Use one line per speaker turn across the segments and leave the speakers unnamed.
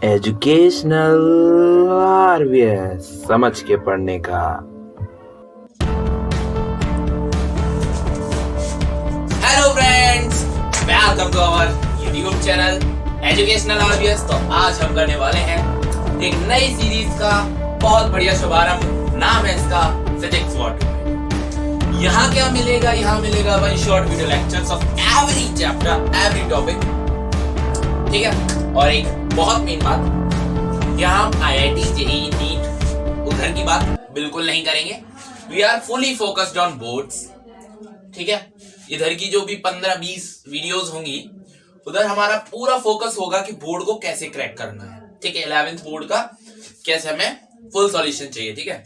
Educational RVS समझ के पढ़ने का।
Hello friends, welcome to our YouTube channel educational RVS. तो आज हम करने वाले हैं एक नई सीरीज का बहुत बढ़िया शुभारंभ। नाम है इसका फिजिक्स व्हाट। यहाँ क्या मिलेगा? यहाँ मिलेगा one short video lectures of every chapter, every topic. ठीक है। और एक बहुत मेन बात, यहाँ हम आईआईटी जेईई नीट उधर की बात बिल्कुल नहीं करेंगे। We are fully focused on boards. ठीक है। इधर की जो भी 15-20 वीडियोस होंगी उधर हमारा पूरा फोकस होगा कि बोर्ड को कैसे क्रैक करना है। ठीक है। 11th बोर्ड का कैसे हमें फुल सॉल्यूशन चाहिए। ठीक है।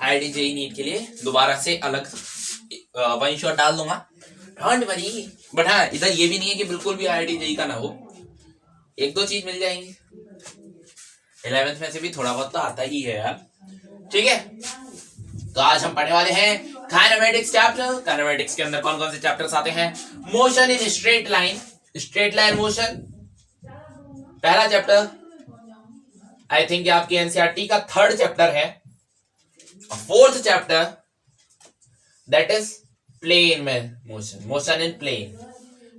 आईआईटी जेईई नीट के लिए दोबारा से अलग वन शॉट डाल दूंगा, डोंट वरी। बट हाँ, इधर ये भी नहीं है कि बिल्कुल भी आईआईटी जेईई का ना हो, एक दो चीज मिल जाएंगी। 11th में से भी थोड़ा बहुत तो आता ही है यार। ठीक है। तो आज हम पढ़ने वाले हैं काइनेमेटिक्स चैप्टर। काइनेमेटिक्स के अंदर कौन कौन से चैप्टर्स आते हैं? Motion in straight line, straight line motion पहला चैप्टर। आई थिंक आपकी एनसीईआरटी का 3rd चैप्टर है। 4th chapter that is plane में मोशन, मोशन इन प्लेन।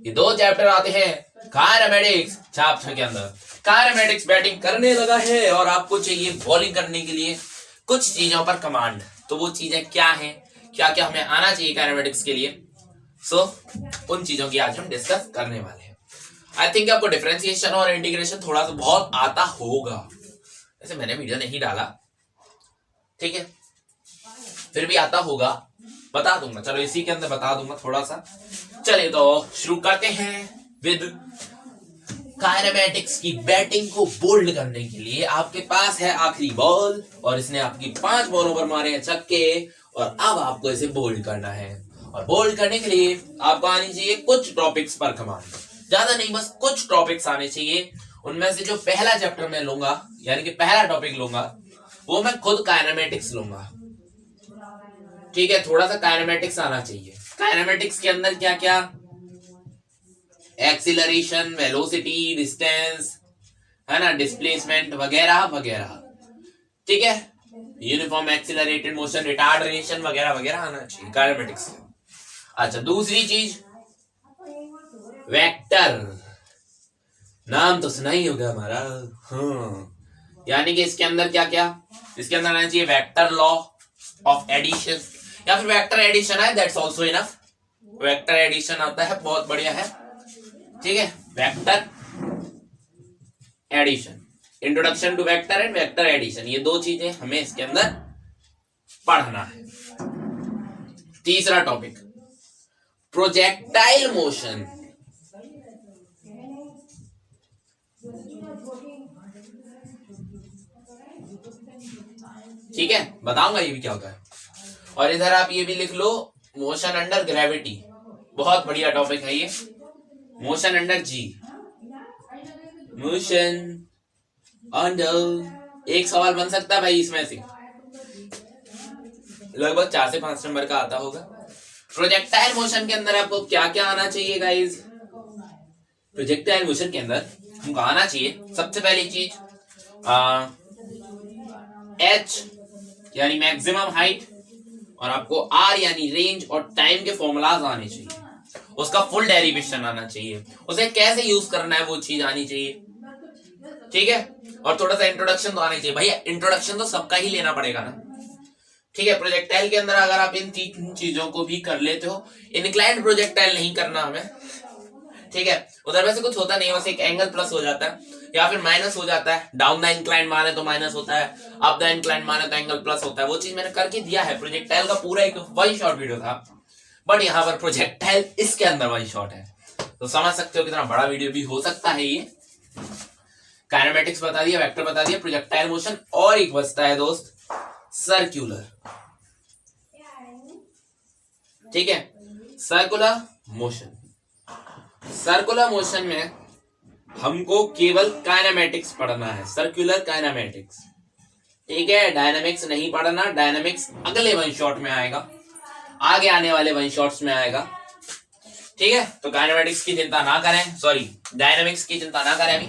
ये 2 चैप्टर आते हैं काइनेमेटिक्स चैप्टर के अंदर। काइनेमेटिक्स बैटिंग करने लगा है और आपको चाहिए बॉलिंग करने के लिए कुछ चीजों पर कमांड। तो वो चीजें क्या हैं, क्या क्या हमें आना चाहिए काइनेमेटिक्स के लिए? उन चीजों की आज हम डिस्कस करने वाले हैं। आई थिंक आपको डिफरेंशिएशन और इंटीग्रेशन थोड़ा सा बहुत आता होगा, वैसे मैंने वीडियो नहीं डाला। ठीक है। फिर भी आता होगा, बता दूंगा। चलो इसी के अंदर बता दूंगा थोड़ा सा। चलिए तो शुरू करते हैं विद काइनेमेटिक्स की बैटिंग को बोल्ड करने के लिए आपके पास है आखिरी बॉल और इसने आपकी 5 बॉलों पर मारे हैं छक्के और अब आपको इसे बोल्ड करना है। और बोल्ड करने के लिए आपको आनी चाहिए कुछ टॉपिक्स पर कमांड, ज्यादा नहीं, बस कुछ टॉपिक्स आने चाहिए। उनमें से जो पहला चैप्टर मैं लूंगा, यानी कि पहला टॉपिक लूंगा, वो मैं खुद काइनेमेटिक्स लूंगा। ठीक है। थोड़ा सा काइनेमेटिक्स आना चाहिए। काइनेमेटिक्स के अंदर क्या क्या? एक्सीलरेशन, वेलोसिटी, डिस्टेंस, है ना, डिस्प्लेसमेंट वगैरह वगैरह। ठीक है। यूनिफॉर्म एक्सीलरेटेड मोशन, रिटार्डेशन वगैरह वगैरह आना चाहिए काइनेमेटिक्स। अच्छा, दूसरी चीज वेक्टर। नाम तो सुना ही होगा हमारा। हाँ, यानी कि इसके अंदर क्या क्या? इसके अंदर आना चाहिए वेक्टर लॉ ऑफ एडिशन, या फिर वेक्टर एडिशन है, that's also enough. Vector addition आता है, बहुत बढ़िया है। ठीक है। Vector addition, introduction to vector and vector addition, ये 2 चीजें हमें इसके अंदर पढ़ना है। तीसरा टॉपिक प्रोजेक्टाइल मोशन। ठीक है, बताऊंगा ये भी क्या होता है। और इधर आप ये भी लिख लो, मोशन अंडर ग्रेविटी, बहुत बढ़िया टॉपिक है ये। मोशन अंडर जी, मोशन अंडर, एक सवाल बन सकता है भाई इसमें से, लगभग 4 से 5 नंबर का आता होगा। प्रोजेक्टाइल मोशन के अंदर आपको क्या क्या आना चाहिए गाइस? प्रोजेक्टाइल मोशन के अंदर हमको आना चाहिए सबसे पहली चीज h यानी मैक्सिमम हाइट, और आपको r यानी रेंज और टाइम के फॉर्मूलाज आने चाहिए। उसका फुल डेरिवेशन आना चाहिए, उसे कैसे यूज करना है वो चीज आनी चाहिए। ठीक है। और थोड़ा सा इंट्रोडक्शन तो आना चाहिए भैया, इंट्रोडक्शन तो सबका ही लेना पड़ेगा ना। ठीक है। प्रोजेक्टाइल के अंदर अगर आप इन 3 चीजों को भी कर लेते हो, इंक्लाइंड प्रोजेक्टाइल नहीं करना हमें। ठीक है। उधर वैसे कुछ होता नहीं, बस एक एंगल प्लस हो जाता है या फिर माइनस हो जाता है। डाउन द इंक्लाइंड मारे तो माइनस होता है, अप द इंक्लाइंड मारे तो एंगल प्लस होता है। वो चीज मैंने करके दिया है। प्रोजेक्टाइल का पूरा एक वन शॉट वीडियो था, बट यहाँ पर प्रोजेक्टाइल इसके अंदर वन शॉट है, तो समझ सकते हो कितना बड़ा वीडियो भी हो सकता है ये। काइनेमेटिक्स बता दिया, वेक्टर बता दिया, प्रोजेक्टाइल मोशन, और एक बचता है दोस्त सर्कुलर। ठीक है। सर्कुलर मोशन, सर्कुलर मोशन में हमको केवल काइनेमेटिक्स पढ़ना है, सर्कुलर काइनेमेटिक्स। ठीक है। डायनामिक्स नहीं पढ़ना, डायनामिक्स अगले वन शॉट में आएगा, आगे आने वाले वन शॉट्स में आएगा। ठीक है। तो काइनेमेटिक्स की चिंता ना करें, सॉरी डायनामिक्स की चिंता ना करें अभी,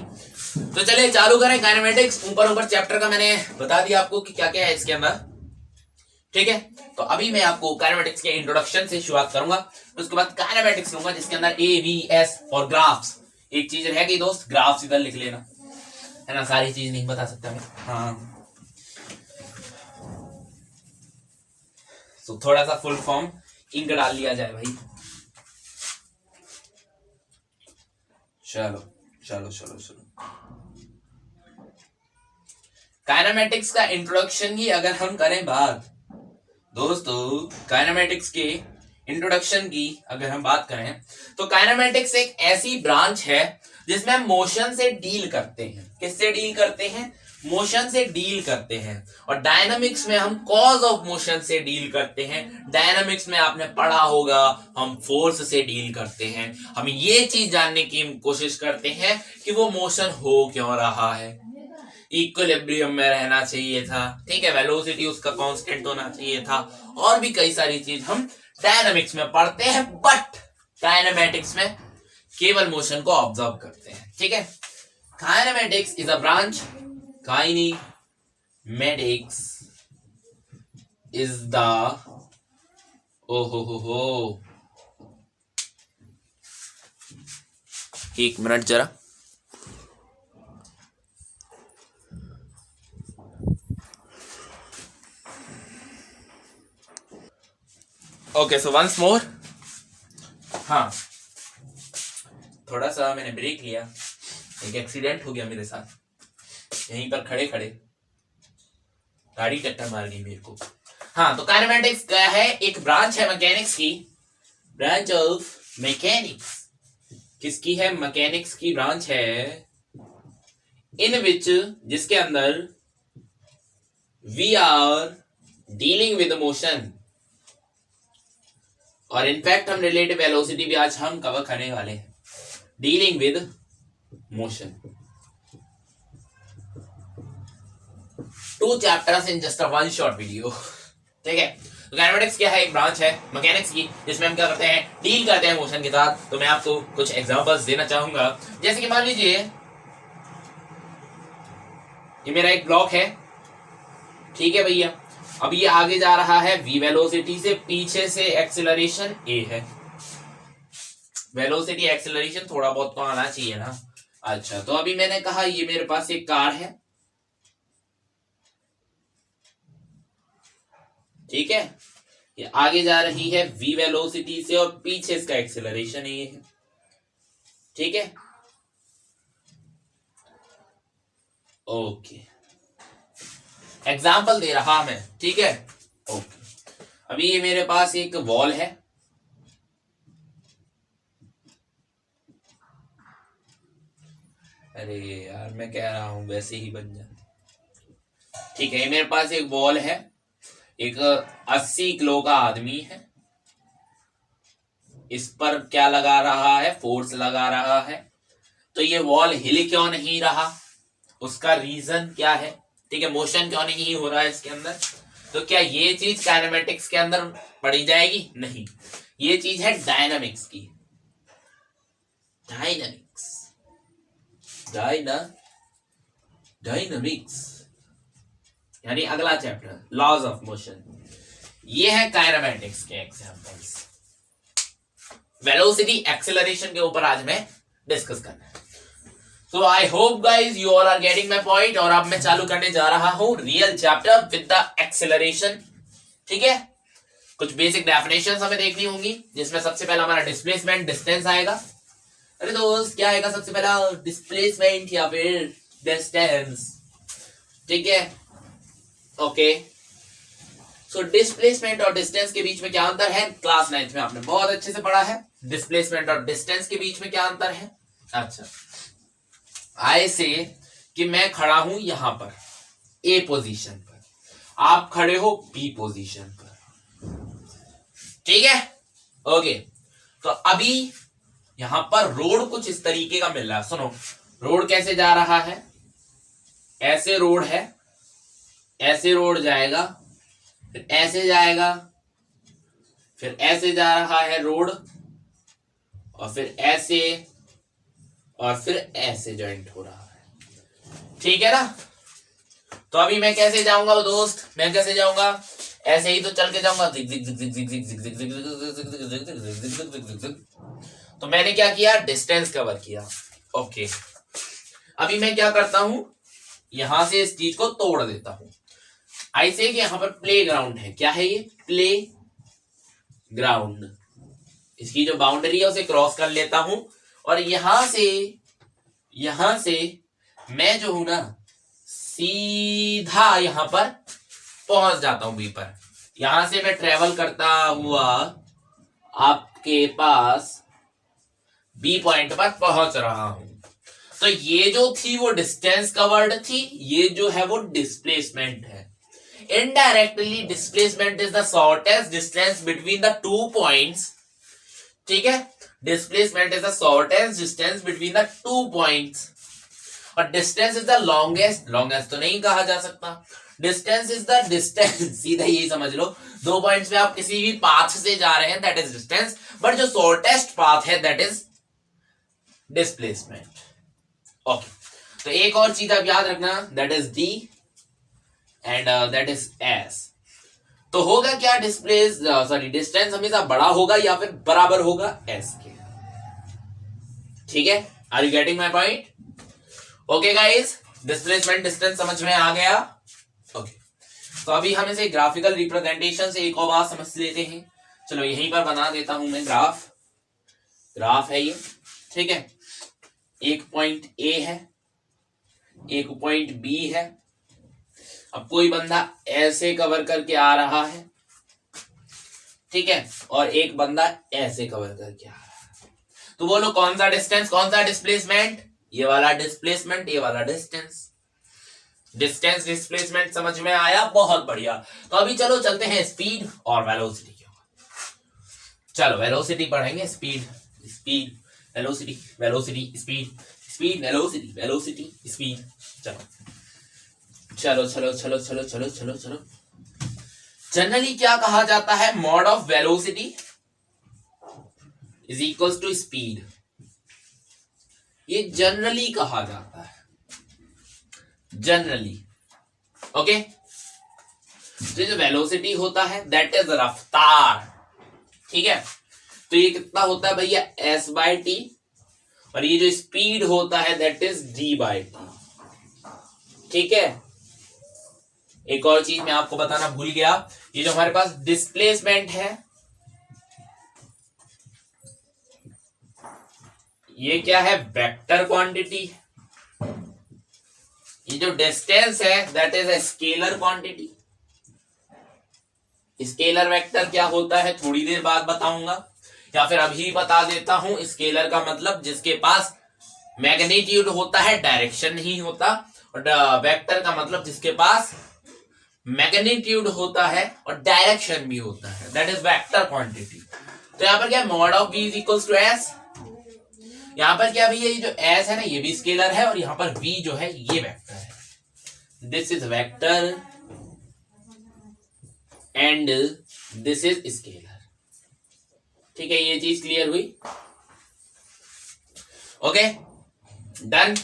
तो चलिए चालू करें काइनेमेटिक्स। ऊपर ऊपर चैप्टर का मैंने बता दिया आपको कि क्या क्या है इसके अंदर, ठीक है। तो अभी मैं आपको काइनेमेटिक्स के इंट्रोडक्शन से शुरुआत करूंगा, उसके बाद काइनेमेटिक्स लूंगा जिसके अंदर ए वी एस और ग्राफ्स। एक चीज रहेगी दोस्त, ग्राफ्स इधर लिख लेना, है ना, सारी चीज नहीं बता सकता मैं। हाँ, तो थोड़ा सा फुल फॉर्म इंक डाल लिया जाए भाई। चलो चलो चलो चलो, काइनेमेटिक्स का इंट्रोडक्शन की अगर हम करें बात दोस्तों, काइनेमेटिक्स के इंट्रोडक्शन की अगर हम बात करें तो काइनेमेटिक्स एक ऐसी ब्रांच है जिसमें हम मोशन से डील करते हैं। किससे डील करते हैं? मोशन से डील करते हैं। और डायनामिक्स में हम कॉज ऑफ मोशन से डील करते हैं। डायनामिक्स में आपने पढ़ा होगा हम फोर्स से डील करते हैं। हम ये चीज जानने की कोशिश करते हैं कि वो मोशन हो क्यों रहा है, इक्विलिब्रियम में रहना चाहिए था, ठीक है, वेलोसिटी उसका कांस्टेंट होना चाहिए था, और भी कई सारी चीज हम डायनामिक्स में पढ़ते हैं, बट काइनेमेटिक्स में केवल मोशन को ऑब्जर्व करते हैं, ठीक है। Kinematics is a branch, kinematics is the हो एक मिनट जरा, ओके, सो वंस मोर। हाँ, थोड़ा सा मैंने ब्रेक लिया, एक एक्सीडेंट हो गया मेरे साथ, यहीं पर खड़े खड़े गाड़ी टक्कर मार गई मेरे को। हाँ, तो काइनेमेटिक्स क्या है? एक ब्रांच है मैकेनिक्स की, ब्रांच ऑफ मैकेनिक्स। किसकी है? मैकेनिक्स की ब्रांच है, इन विच, जिसके अंदर we are dealing with motion, और इनफैक्ट हम रिलेटिव वेलोसिटी भी आज हम कवर करने वाले हैं, dealing with motion. 2 chapters in just a 1 short video, ठीक है। तो काइनेमेटिक्स क्या है? एक ब्रांच है मैकेनिक्स की जिसमें हम क्या करते हैं? डील करते हैं मोशन के साथ। तो मैं आपको कुछ एग्जांपल्स देना चाहूंगा, जैसे कि मान लीजिए ये मेरा एक ब्लॉक है, ठीक है भैया। अब ये आगे जा रहा है v वेलोसिटी से, पीछे से एक्सेलरेशन a है। वेलोसिटी एक्सेलरेशन थोड़ा बहुत तो आना चाहिए ना। अच्छा, तो अभी मैंने कहा ये मेरे पास एक कार है, ठीक है, ये आगे जा रही है v वेलोसिटी से और पीछे इसका एक्सेलरेशन a है, ठीक है, ओके। एग्जाम्पल दे रहा मैं, ठीक है, ओके। अभी ये मेरे पास एक वॉल है, अरे यार मैं कह रहा हूं वैसे ही बन जा, ठीक है। ये मेरे पास एक वॉल है, एक 80 किलो का आदमी है, इस पर क्या लगा रहा है? फोर्स लगा रहा है। तो ये वॉल हिल क्यों नहीं रहा? उसका रीजन क्या है? ठीक है, मोशन क्यों नहीं हो रहा है इसके अंदर? तो क्या ये चीज काइनेमेटिक्स के अंदर पढ़ी जाएगी? नहीं, ये चीज है डायनामिक्स की, डायनामिक्स, डायनामिक्स यानी अगला चैप्टर लॉज ऑफ मोशन। ये है काइनेमेटिक्स के एग्जांपल्स। वेलोसिटी एक्सेलरेशन के ऊपर आज मैं डिस्कस करना है। So I hope guys you all are getting my point। और अब मैं चालू करने जा रहा हूं real chapter with the acceleration, ठीक है। कुछ बेसिक डेफिनेशंस हमें देखनी होंगी, जिसमें सबसे पहला हमारा डिस्प्लेसमेंट डिस्टेंस आएगा। अरे दोस्त क्या आएगा सबसे पहला? डिस्प्लेसमेंट या फिर डिस्टेंस, ठीक है, ओके। सो डिस्प्लेसमेंट और डिस्टेंस के बीच में क्या अंतर है? क्लास 9th में आपने बहुत अच्छे से पढ़ा है। डिस्प्लेसमेंट और डिस्टेंस के बीच में क्या अंतर है? अच्छा, ऐसे कि मैं खड़ा हूं यहां पर ए पोजीशन पर, आप खड़े हो बी पोजीशन पर, ठीक है, ओके। तो अभी यहां पर रोड कुछ इस तरीके का मिल रहा है। सुनो, रोड कैसे जा रहा है? ऐसे रोड है, ऐसे रोड जाएगा, फिर ऐसे जाएगा, फिर ऐसे जा रहा है रोड, और फिर ऐसे, और फिर ऐसे जॉइंट हो रहा है। ठीक है ना। तो अभी मैं कैसे जाऊंगा दोस्त, मैं कैसे जाऊंगा, ऐसे ही तो चल के जाऊंगा। तो मैंने क्या किया, डिस्टेंस कवर किया। ओके, अभी मैं क्या करता हूं, यहां से इस चीज को तोड़ देता हूं। ऐसे कि यहां पर प्ले ग्राउंड है, क्या है ये, प्ले ग्राउंड। इसकी जो बाउंड्री है उसे क्रॉस कर लेता हूं और यहां से मैं जो हूं ना सीधा यहां पर पहुंच जाता हूं बी पर। यहां से मैं ट्रेवल करता हुआ आपके पास बी पॉइंट पर पहुंच रहा हूं। तो ये जो थी वो डिस्टेंस कवर्ड थी, ये जो है वो डिस्प्लेसमेंट है। Indirectly displacement is the shortest distance between the two points. ठीक है, displacement is the shortest distance between the two points. और distance is the longest, longest तो नहीं कहा जा सकता, डिस्टेंस इज द डिस्टेंस, सीधा यही समझ लो। दो पॉइंट्स पे आप किसी भी पाथ से जा रहे हैं दैट इज डिस्टेंस, बट जो शॉर्टेस्ट पाथ है दैट इज डिस्प्लेसमेंट। ओके, तो एक और चीज आप याद रखना, that is D and that is S. तो होगा क्या, डिस्टेंस हमेशा बड़ा होगा या फिर बराबर होगा एस के। ठीक है, are you getting my point? Okay guys, displacement distance समझ में आ गया। ओके, तो अभी हम इसे ग्राफिकल रिप्रेजेंटेशन से एक और बात समझ लेते हैं। चलो यहीं पर बना देता हूं मैं ग्राफ है ये। ठीक है, एक पॉइंट ए है, एक पॉइंट बी है। अब कोई बंदा ऐसे कवर करके आ रहा है, ठीक है, और एक बंदा ऐसे कवर करके आ रहा है। तो बोलो कौन सा डिस्टेंस, कौन सा डिस्प्लेसमेंट, ये वाला डिस्प्लेसमेंट, ये वाला डिस्टेंस। डिस्टेंस डिस्प्लेसमेंट समझ में आया, बहुत बढ़िया। तो अभी चलो चलते हैं स्पीड और वेलोसिटी के ऊपर। चलो वेलोसिटी पढ़ेंगे, speed velocity, velocity speed velocity, velocity speed. चलो चलो चलो चलो चलो चलो चलो। जनरली क्या कहा जाता है, mod of velocity is equals to speed. ये जनरली कहा जाता है, जनरली। ओके, तो जो वेलोसिटी होता है दैट इज रफ्तार। ठीक है, तो ये कितना होता है भैया, एस बाय टी, और ये जो स्पीड होता है that is d by t. ठीक है, एक और चीज मैं आपको बताना भूल गया, ये जो हमारे पास डिस्प्लेसमेंट है ये क्या है, वेक्टर क्वांटिटी। ये जो डिस्टेंस है that is a scalar quantity. Scalar vector क्या होता है थोड़ी देर बाद बताऊंगा, या फिर अभी बता देता हूं। स्केलर का मतलब जिसके पास मैग्नीट्यूड होता है, डायरेक्शन नहीं होता, और वेक्टर का मतलब जिसके पास मैग्नीट्यूड होता है और डायरेक्शन भी होता है, दैट इज वेक्टर क्वांटिटी। तो यहां पर क्या, mod of v is equals to s. यहां पर क्या भैया, ये जो एस है ना ये भी स्केलर है, और यहां पर v जो है ये वेक्टर है। This is vector and this is scalar. ठीक है, ये चीज क्लियर हुई? Okay, done.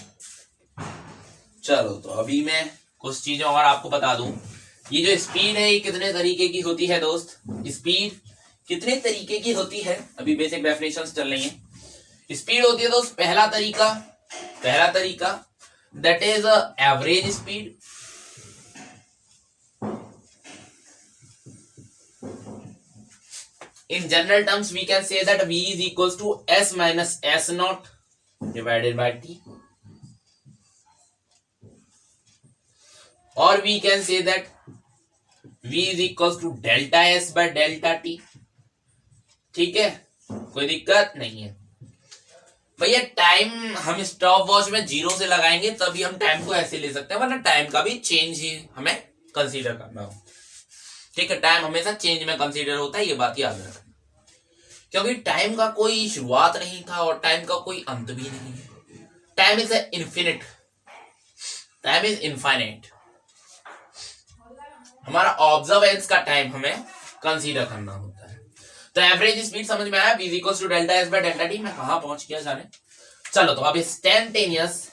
चलो तो अभी मैं कुछ चीजें और आपको बता दूं। ये जो स्पीड है ये कितने तरीके की होती है दोस्त, स्पीड कितने तरीके की होती है, अभी बेसिक डेफिनेशंस चल रही हैं। स्पीड होती है दोस्त, पहला तरीका that is average speed. In general terms, we can say that v is equals to s minus s naught divided by t, or we can say that v is equals to delta s by delta t। ठीक है, कोई दिक्कत नहीं है भैया। Time हम stop watch में 0 से लगाएंगे तभी हम टाइम को ऐसे ले सकते हैं, वरना टाइम का भी चेंज ही हमें कंसीडर करना हो। ठीक है, टाइम हमेशा चेंज में कंसीडर होता है, ये बात याद रखना, क्योंकि टाइम का कोई शुरुआत नहीं था और टाइम का कोई अंत भी नहीं है। Time is infinite, time is infinite. हमारा ऑब्जर्वेंस का टाइम हमें कंसीडर करना होता है। तो एवरेज स्पीड समझ में आया, v equals to delta S by delta T. मैं कहां पहुंच गया जाने। चलो तो अब instantaneous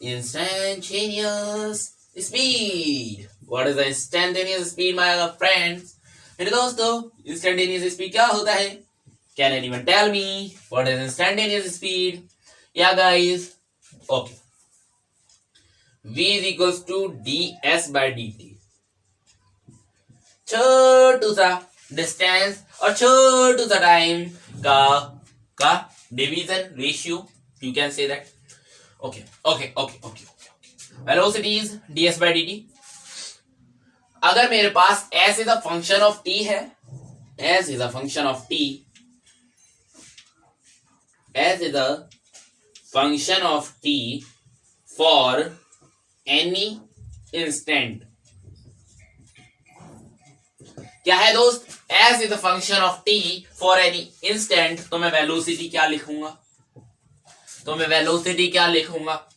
instantaneous speed. What is the instantaneous speed my friends? मेरे दोस्तों, इंस्टेंटेनियस स्पीड क्या होता है? Can anyone tell me what is instantaneous speed? या guys, okay, v is equals to ds by dt। छोटू सा डिस्टेंस और छोटू सा टाइम का division ratio, you can say that. Okay okay okay okay velocity is ds by dt। अगर मेरे पास s is a function of t है, s is a function of t, s is a function of t for any instant. क्या है दोस्त? s is a function of t for any instant. तो मैं velocity क्या लिखूंगा?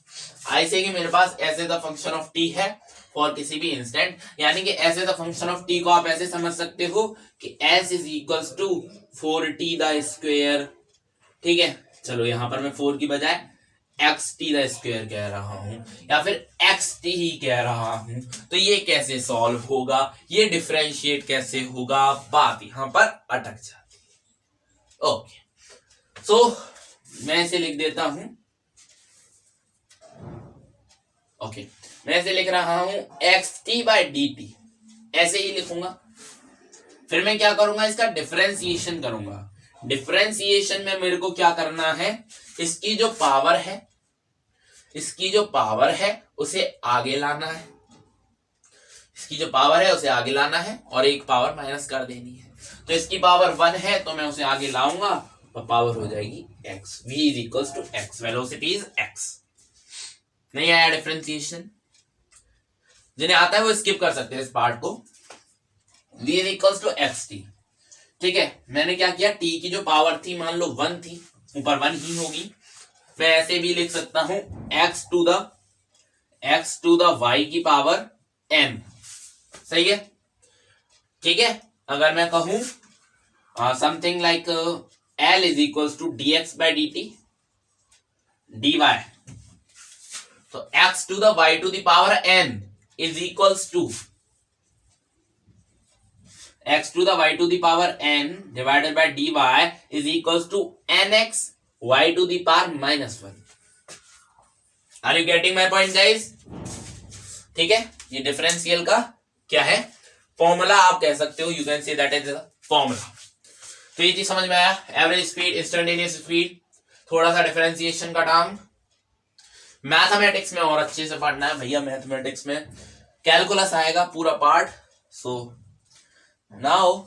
ऐसे कि मेरे पास s is a function of t है फॉर किसी भी इंस्टेंट, यानी कि s is a function of t को आप ऐसे समझ सकते हो कि s is equals to 4t the square. ठीक है, चलो यहां पर मैं 4 की बजाय xt द स्क्वायर कह रहा हूं या फिर xt ही कह रहा हूं। तो ये कैसे सॉल्व होगा, ये डिफरेंशिएट कैसे होगा, बात यहां पर अटक जाती है। ओके, सो मैं इसे लिख देता हूं। ओके, मैं इसे लिख रहा हूं xt बाय dt, ऐसे ही लिखूंगा। फिर मैं क्या करूंगा, इसका डिफरेंशिएशन करूंगा। डिफरेंशिएशन में मेरे को क्या करना है, इसकी जो पावर है उसे आगे लाना है, और एक पावर माइनस कर देनी है। तो इसकी पावर 1 है तो मैं उसे आगे लाऊंगा तो पावर हो जाएगी x। v is equals to x, velocity is x। नहीं आया डिफरेंशिएशन? जिन्हें आता है वो स्किप कर सकते हैं इस पार्ट को। v is equals to xt। ठीक है, मैंने क्या किया, t की जो पावर थी मान लो 1 थी, ऊपर 1 ही होगी। मैं ऐसे भी लिख सकता हूं x टू द y की पावर n। सही है? ठीक है, अगर मैं कहूं something like l is equals to dx by dt dy, तो x to the y to the power n is equals to x to the y to the power n divided by dy is equals to nx y to the power minus 1। Are you getting my point guys? ठीक है, ये differential का क्या है, formula आप कह सकते हो, you can say that is formula. तो ये चीज समझ में आया, एवरेज स्पीड, इंस्टेंटेनियस स्पीड, थोड़ा सा डिफरेंशिएशन का टर्म। मैथमेटिक्स में और अच्छे से पढ़ना है भैया, मैथमेटिक्स में कैलकुलस आएगा पूरा पार्ट। सो नाउ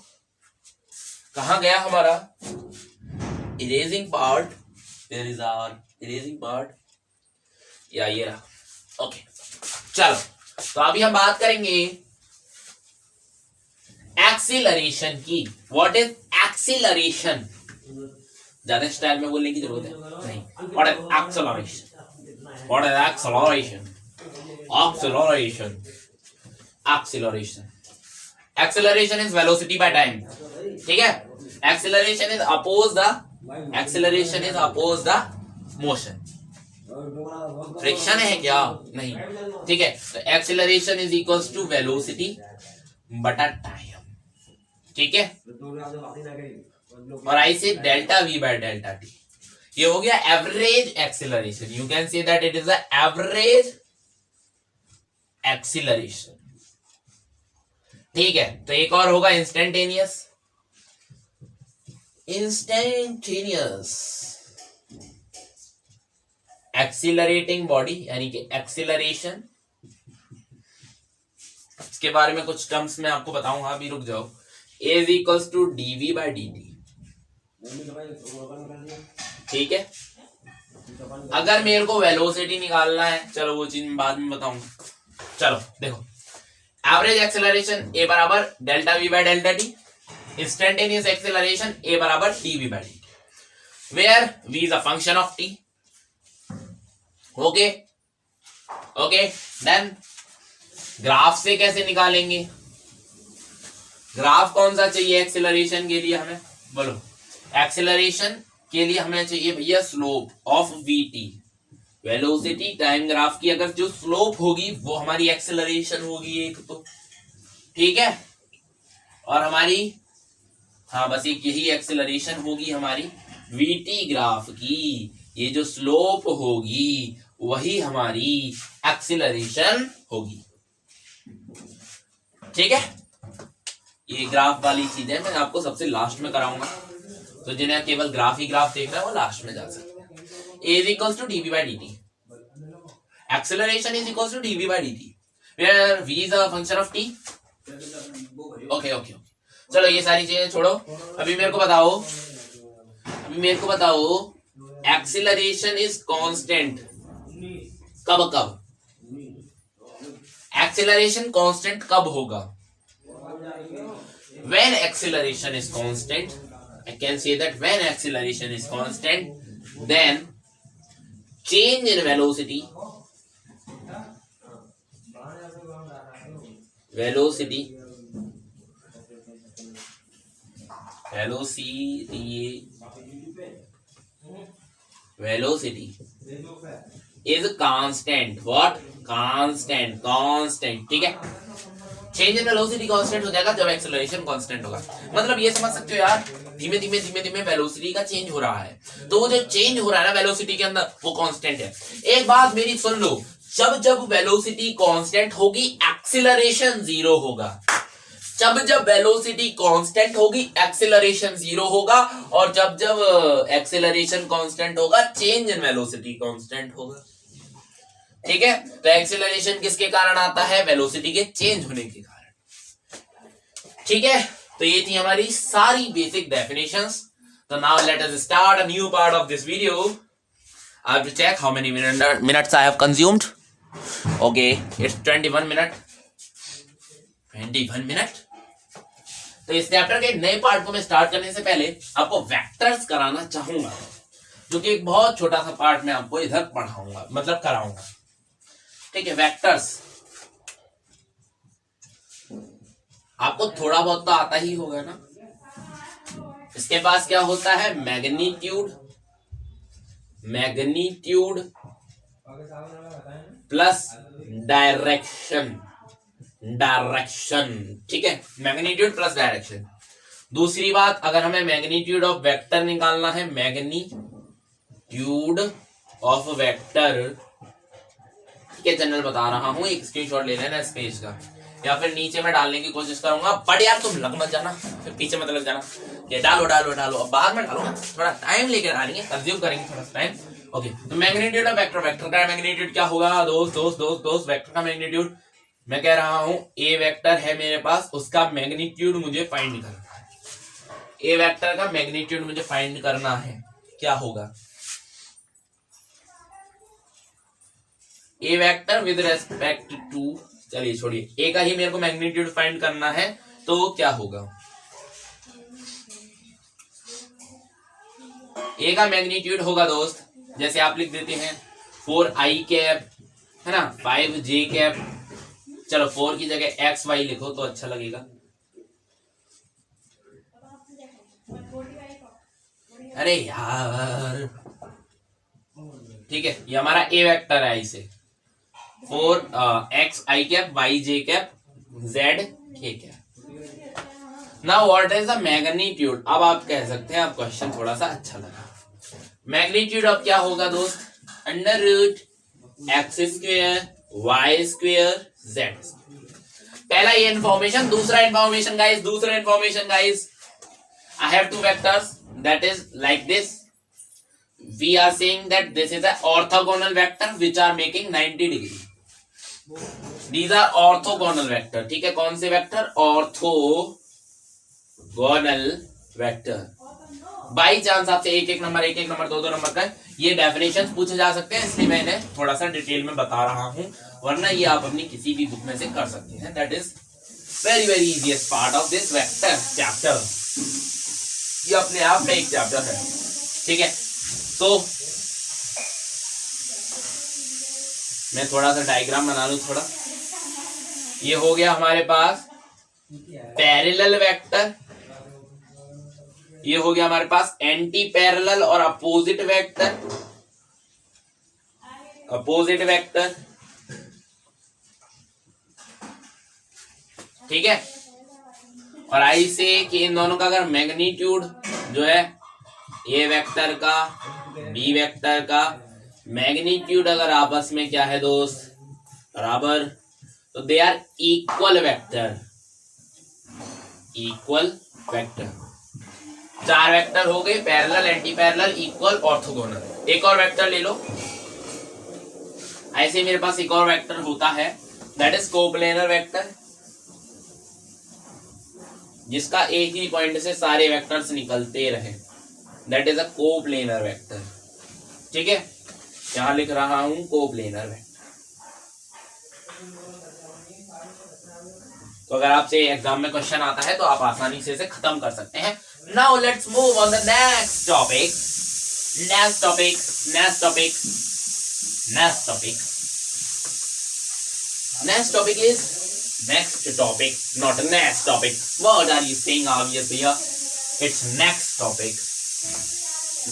कहां गया हमारा erasing part? Where is our erasing part? या ये रहा। ओके, चलो तो अभी हम बात करेंगे एक्सीलरेशन की। What is acceleration? ज्यादा स्टाइल में बोलने की जरूरत है नहीं। What is acceleration? What is acceleration? Acceleration acceleration is velocity by time। ठीक है, acceleration is oppose the motion। Friction है क्या? नहीं। ठीक है, तो acceleration is equals to velocity बटा टाइम। ठीक है, और ऐसे delta v by delta t, ये हो गया average acceleration. You can say that it is the average acceleration. ठीक है, तो एक और होगा इंस्टेंटेनियस। एक्सीलरेटिंग बॉडी यानी कि एक्सीलरेशन। इसके बारे में कुछ टर्म्स में आपको बताऊंगा, अभी रुक जाओ। A is equals to dv by dt। ठीक है, अगर मेरे को वेलोसिटी निकालना है, चलो वो चीज मैं बाद में बताऊंगा। चलो देखो, एवरेज एक्सेलरेशन a बराबर delta v by delta t, instantaneous acceleration a बराबर dv by dt, where v is a function of t। Okay okay, then graph से कैसे निकालेंगे? ग्राफ कौन सा चाहिए एक्सेलरेशन के लिए हमें? बोलो, एक्सेलरेशन के लिए हमें चाहिए भैया slope of vt। Velocity time graph की अगर जो स्लोप होगी वो हमारी एक्सेलरेशन होगी एक तो, ठीक है, और हमारी हाँ बस एक यही एक्सेलरेशन होगी हमारी वीटी ग्राफ की, ये जो स्लोप होगी वही हमारी एक्सेलरेशन होगी, ठीक है। ये ग्राफ वाली चीजें मैं आपको सबसे लास्ट में कराऊंगा, तो जिन्हें केवल ग्राफ ही ग्राफ देखना है वो लास्ट में जा सकते हैं। A is equals to dv by dt. Acceleration is equals to dv by dt, where v is a function of t. Okay. चलो ये सारी चीजें छोड़ो, अभी मेरे को बताओ एक्सीलरेशन इज कांस्टेंट कब एक्सीलरेशन कांस्टेंट कब होगा? when acceleration is constant, I can say that when acceleration is constant, then change in velocity is constant. What? Constant, ठीक है। चेंज इन वेलोसिटी कांस्टेंट हो जाएगा जब एक्सेलरेशन कांस्टेंट होगा। मतलब ये समझ सकते हो यार, धीमे धीमे वेलोसिटी का चेंज हो रहा है, तो वो जो चेंज हो रहा है ना वेलोसिटी के अंदर वो कांस्टेंट है। एक बात मेरी सुन लो, जब वेलोसिटी कांस्टेंट होगी एक्सेलरेशन जीरो होगा। जब वेलोसिटी कांस्टेंट होगी एक्सेलरेशन जीरो होगा, और जब एक्सेलरेशन कांस्टेंट होगा चेंज इन वेलोसिटी कांस्टेंट होगा, ठीक है। तो एक्सेलरेशन किसके कारण आता है? वेलोसिटी के चेंज होने के कारण, ठीक है। तो ये थी हमारी सारी बेसिक डेफिनेशंस। तो now let us start a new part of this video. I have to check how many minutes I have consumed. Okay, it's 21 minute. तो इस चैप्टर के नए पार्ट को मैं स्टार्ट करने से पहले आपको वेक्टर्स कराना चाहूंगा, जो कि एक बहुत छोटा सा पार्ट में आपको इधर पढ़ाऊंगा, मतलब कराऊंगा, ठीक है। वेक्टर्स आपको थोड़ा बहुत तो आता ही होगा ना। इसके पास क्या होता है? मैग्नीट्यूड प्लस डायरेक्शन, ठीक है। Magnitude plus direction. दूसरी बात, अगर हमें मैग्नीट्यूड ऑफ वेक्टर निकालना है, मैग्नीट्यूड ऑफ वेक्टर के जनरल बता रहा हूं, एक स्क्रीनशॉट ले लेना इस पेज का, या फिर नीचे में डालने की कोशिश करूंगा, बट यार तुम लग मत जाना, फिर पीछे मत लग जाना। ये डालो, अब बाद में डालो, थोड़ा टाइम लेकर डालेंगे, कंज्यूम करेंगे थोड़ा टाइम। ओके, तो मैग्नीट्यूड ऑफ वेक्टर का मैग्नीट्यूड क्या होगा दोस्त? वेक्टर का मैग्नीट्यूड मैं कह रहा हूं, ए वेक्टर है मेरे पास, उसका मैग्नीट्यूड मुझे फाइंड करना है। ए वेक्टर का मैग्नीट्यूड मुझे फाइंड करना है, क्या होगा? ए वेक्टर विद रेस्पेक्ट टू, चलिए छोड़िए, ए का ही मेरे को मैग्नीट्यूड फाइंड करना है, तो क्या होगा? ए का मैग्नीट्यूड होगा दोस्त, जैसे आप लिख देते हैं 4i कैप, है ना, 5j कैप। चलो 4 की जगह xy लिखो तो अच्छा लगेगा। अरे यार, ठीक है, ये हमारा ए वेक्टर है, इसे 4xi cap, yj cap, zk cap. Now what is the magnitude? अब आप कह सकते हैं, आप क्वेश्चन थोड़ा सा अच्छा लगा। मैग्नीट्यूड अब क्या होगा दोस्त? Under root x square y square z. पहला ये इन्फॉर्मेशन। दूसरा information guys, I have two vectors that is like this. We are saying that this is an orthogonal vector which are making 90 degree. These are orthogonal vector, ठीक है। कौन से vector? Orthogonal vector. By chance आपसे एक number दो number का ये definition पूछे जा सकते हैं, इसलिए मैं इन्हें थोड़ा सा डिटेल में बता रहा हूं, वरना ये आप अपनी किसी भी बुक में से कर सकते हैं। That is very easiest part of this vector chapter. ये अपने आप में एक चैप्टर है, ठीक है। तो मैं थोड़ा सा डायग्राम बना लूं थोड़ा। ये हो गया हमारे पास पैरेलल वेक्टर, ये हो गया हमारे पास एंटी पैरेलल और अपोजिट वेक्टर, अपोजिट वेक्टर, ठीक है। और आई से कि इन दोनों का अगर मैग्नीट्यूड जो है ए वेक्टर का बी वेक्टर का मैग्नीट्यूड अगर आपस में क्या है दोस्त बराबर, तो they are equal vector, equal vector. 4 vector हो गए, parallel, anti parallel, equal, orthogonal. एक और वेक्टर ले लो। ऐसे मेरे पास एक और वेक्टर होता है दैट इज कोप्लेनर वेक्टर, जिसका एक ही पॉइंट से सारे वेक्टर्स निकलते रहे, that is a coplanar vector, ठीक है। यहां लिख रहा हूं कोप्लेनर वेक्टर। तो अगर आपसे एग्जाम में क्वेश्चन आता है तो आप आसानी से इसे खत्म कर सकते हैं। Now let's move on the next topic, next topic, next topic, next topic, next topic is next topic, not next topic. What are you saying obvious here? It's next topic,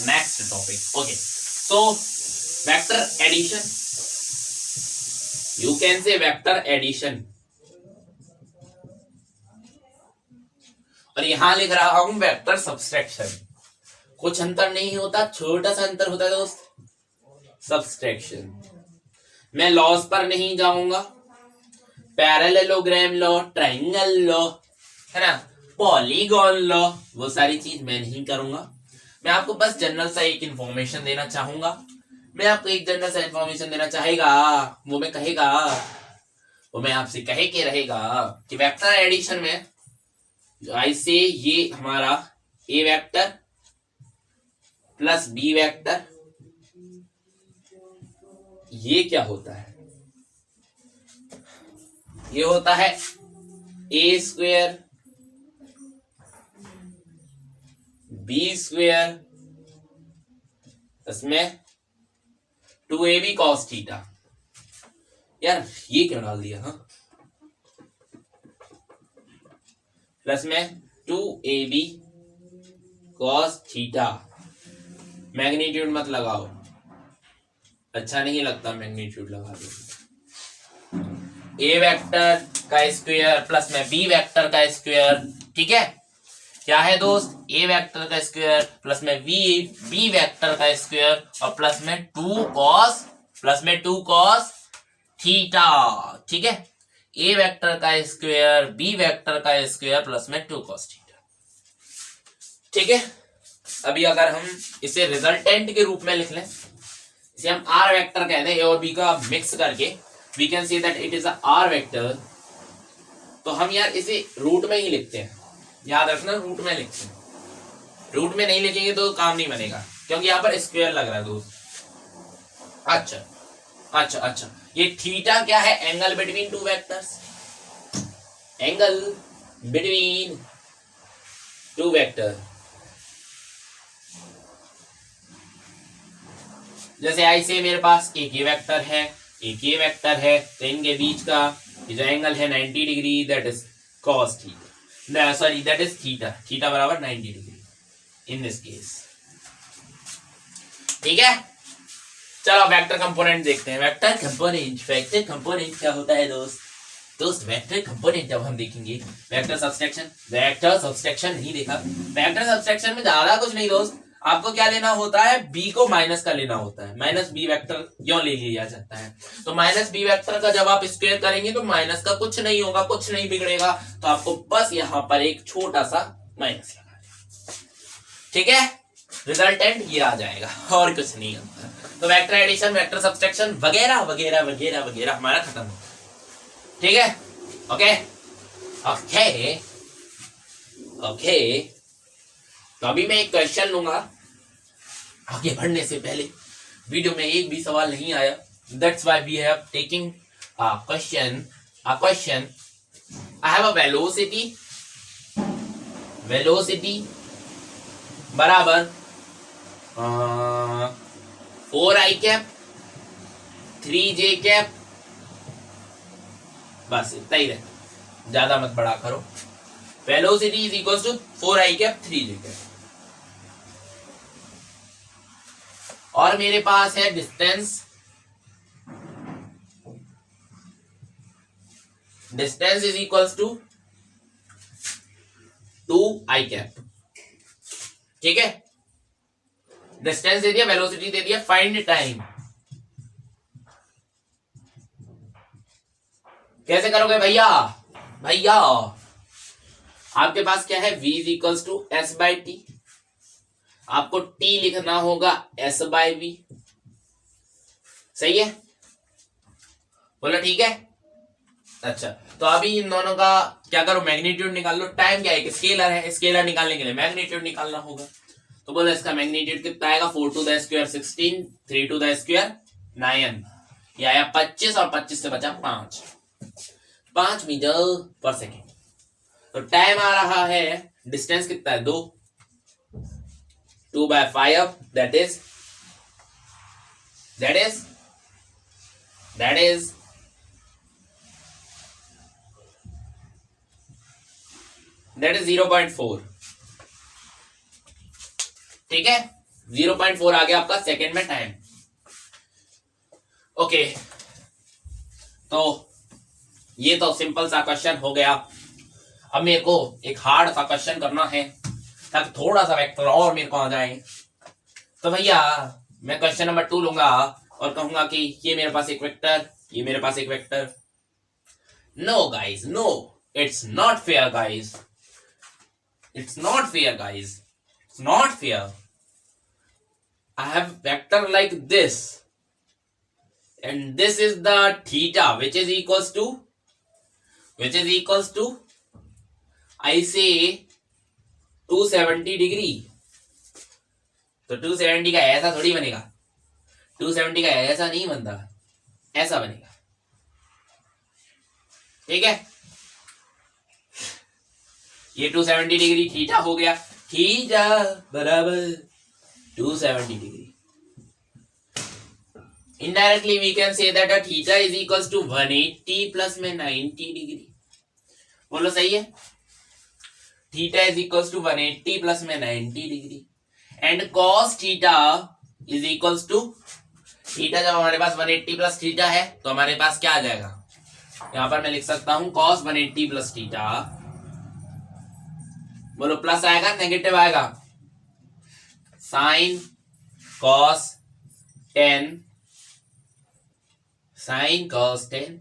next topic. Okay, so vector addition, you can say vector addition. और यहां लिख रहा हूं vector subtraction. कुछ अंतर नहीं होता, छोटा सा अंतर होता है दोस्त, सब्सट्रैक्शन। मैं लॉस पर नहीं जाऊंगा, पैरेललोग्राम लॉ, ट्रायंगल लॉ, है ना, पॉलीगॉन लॉ, वो सारी चीज मैं नहीं करूंगा। मैं आपको बस जनरल सा एक इंफॉर्मेशन देना चाहूंगा। मैं आपको एक जनरल सा इंफॉर्मेशन देना चाहेगा, वो मैं कहेगा, वो मैं आपसे कहे के रहेगा कि वेक्टर एडिशन में ऐसे ये हमारा ए वेक्टर प्लस बी वेक्टर, ये क्या होता है? ये होता है ए स्क्वेयर बी स्क्वेयर इसमें 2ab cos थीटा। यार ये क्यों डाल दिया? हाँ, प्लस में 2ab cos थीटा। मैग्नीट्यूड मत लगाओ, अच्छा नहीं लगता मैग्नीट्यूड लगा दो। ए वेक्टर का स्क्वायर प्लस में बी वेक्टर का स्क्वायर, ठीक है। क्या है दोस्त? ए वेक्टर का स्क्वायर प्लस में बी वेक्टर का स्क्वायर और प्लस में 2 cos थीटा, ठीक है। ए वेक्टर का स्क्वायर बी वेक्टर का स्क्वायर प्लस में 2 cos थीटा, ठीक है। अभी अगर हम इसे रिजल्टेंट के रूप में लिख लें, इसे हम आर वेक्टर कहते हैं, ए और बी का मिक्स करके we can say that it is a r vector। तो हम यार इसे रूट में ही लिखते हैं, याद रखना, रूट में लिखते हैं। रूट में नहीं लिखेंगे तो काम नहीं बनेगा, क्योंकि यहाँ पर स्क्वायर लग रहा है दोस्त। अच्छा अच्छा अच्छा, ये थीटा क्या है? Angle between two vectors, angle between two vector. जैसे ऐसे मेरे पास एक ये वेक्टर है, एक ये वेक्टर है, तो इनके बीच का जो एंगल है 90 degree, that is cos theta, sorry that is theta, theta बराबर 90 डिग्री इन दिस केस, ठीक है। चलो वेक्टर कंपोनेंट देखते हैं। वेक्टर कंपोनेंट क्या होता है दोस्त? वेक्टर कंपोनेंट जब हम देखेंगे, वेक्टर सब्सट्रैक्शन नहीं देखा। वेक्टर सब्सट्रैक्शन में ज्यादा कुछ नहीं दोस्त, आपको क्या लेना होता है? बी को माइनस का लेना होता है। माइनस बी वेक्टर क्यों ले लिया जाता है? तो माइनस बी वेक्टर का जब आप स्क्वायर करेंगे तो माइनस का कुछ नहीं होगा, कुछ नहीं बिगड़ेगा, तो आपको बस यहां पर एक छोटा सा माइनस लगा देना, ठीक है। रिजल्टेंट ये आ जाएगा और कुछ नहीं होता। तो वेक्टर एडिशन, वेक्टर सब्सट्रैक्शन वगैरह वगैरह वगैरह वगैरह हमारा खत्म होता है, ठीक है। ओके ओके ओके, तो अभी मैं एक क्वेश्चन लूंगा। आगे बढ़ने से पहले वीडियो में एक भी सवाल नहीं आया, that's why we have taking a question. I have a velocity बराबर 4i कैप 3j कैप, बस इतना ही रहे, ज्यादा मत बड़ा करो। Velocity is equal to 4i cap 3j cap, और मेरे पास है distance distance is equals to 2i cap. ठीक है, डिस्टेंस दे दिया, वेलोसिटी दे दिया, फाइंड टाइम। कैसे करोगे भैया? भैया आपके पास क्या है, v is equals to s by t. आपको t लिखना होगा s बाई v। सही है, बोलो ठीक है। अच्छा, तो अभी इन दोनों का क्या करो, मैग्नीट्यूड निकाल लो। टाइम क्या है, एक स्केलर है, स्केलर निकालने के लिए मैग्नीट्यूड निकालना होगा। तो बोलो इसका मैग्नीट्यूड कितना आएगा, 4 to the square 16, 3 to the square 9, ये आया 25 और 25 से बचा 5 मीटर पर सेकेंड। तो टाइम आ रहा है, डिस्टेंस कितना है 2 by 5, that is 0.4। ठीक है, 0.4 आ गया आपका सेकेंड में टाइम। ओके, तो ये तो सिंपल सा क्वेश्चन हो गया। अब मेरे को एक हार्ड सा क्वेश्चन करना है ताकि थोड़ा सा वेक्टर और मेरे को आ जाए। तो भैया मैं क्वेश्चन नंबर 2 लूंगा और कहूंगा कि ये मेरे पास एक वेक्टर, ये मेरे पास एक vector. No guys, no, it's not fair guys, it's not fair guys, it's not fair. I have vector like this and this is the theta which is equals to I say 270 degree. तो 270 का ऐसा थोड़ी बनेगा, 270 का ऐसा नहीं बनता, ऐसा बनेगा। ठीक है, ये 270 डिग्री थीटा हो गया, थीटा बराबर 270 degree. Indirectly we can say that a theta is equals to 180 plus में 90 डिग्री। बोलो सही है, theta is equals to 180 plus में 90 degree and cos theta is equals to theta। जब हमारे पास 180 plus theta है तो हमारे पास क्या आ जाएगा, यहां पर मैं लिख सकता हूं cos 180 plus theta। बोलो प्लस आएगा नेगेटिव आएगा, sin cos 10 sin cos 10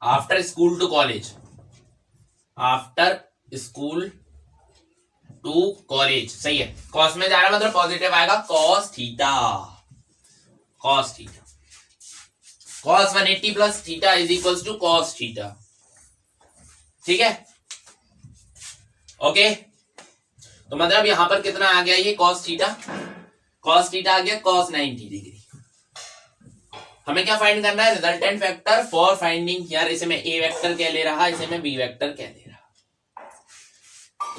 after school to college, after school to college। सही है, cos में जा रहा मतलब पॉजिटिव आएगा, cos theta, cos theta, cos 180 plus theta is equals to cos theta. ठीक है, ओके। तो मतलब यहां पर कितना आ गया, ये cos थीटा, cos थीटा आ गया cos 90 डिग्री। हमें क्या फाइंड करना है, रिजल्टेंट वेक्टर फॉर फाइंडिंग। यार इसे मैं ए वेक्टर कह ले रहा, इसे मैं बी वेक्टर कह ले रहा।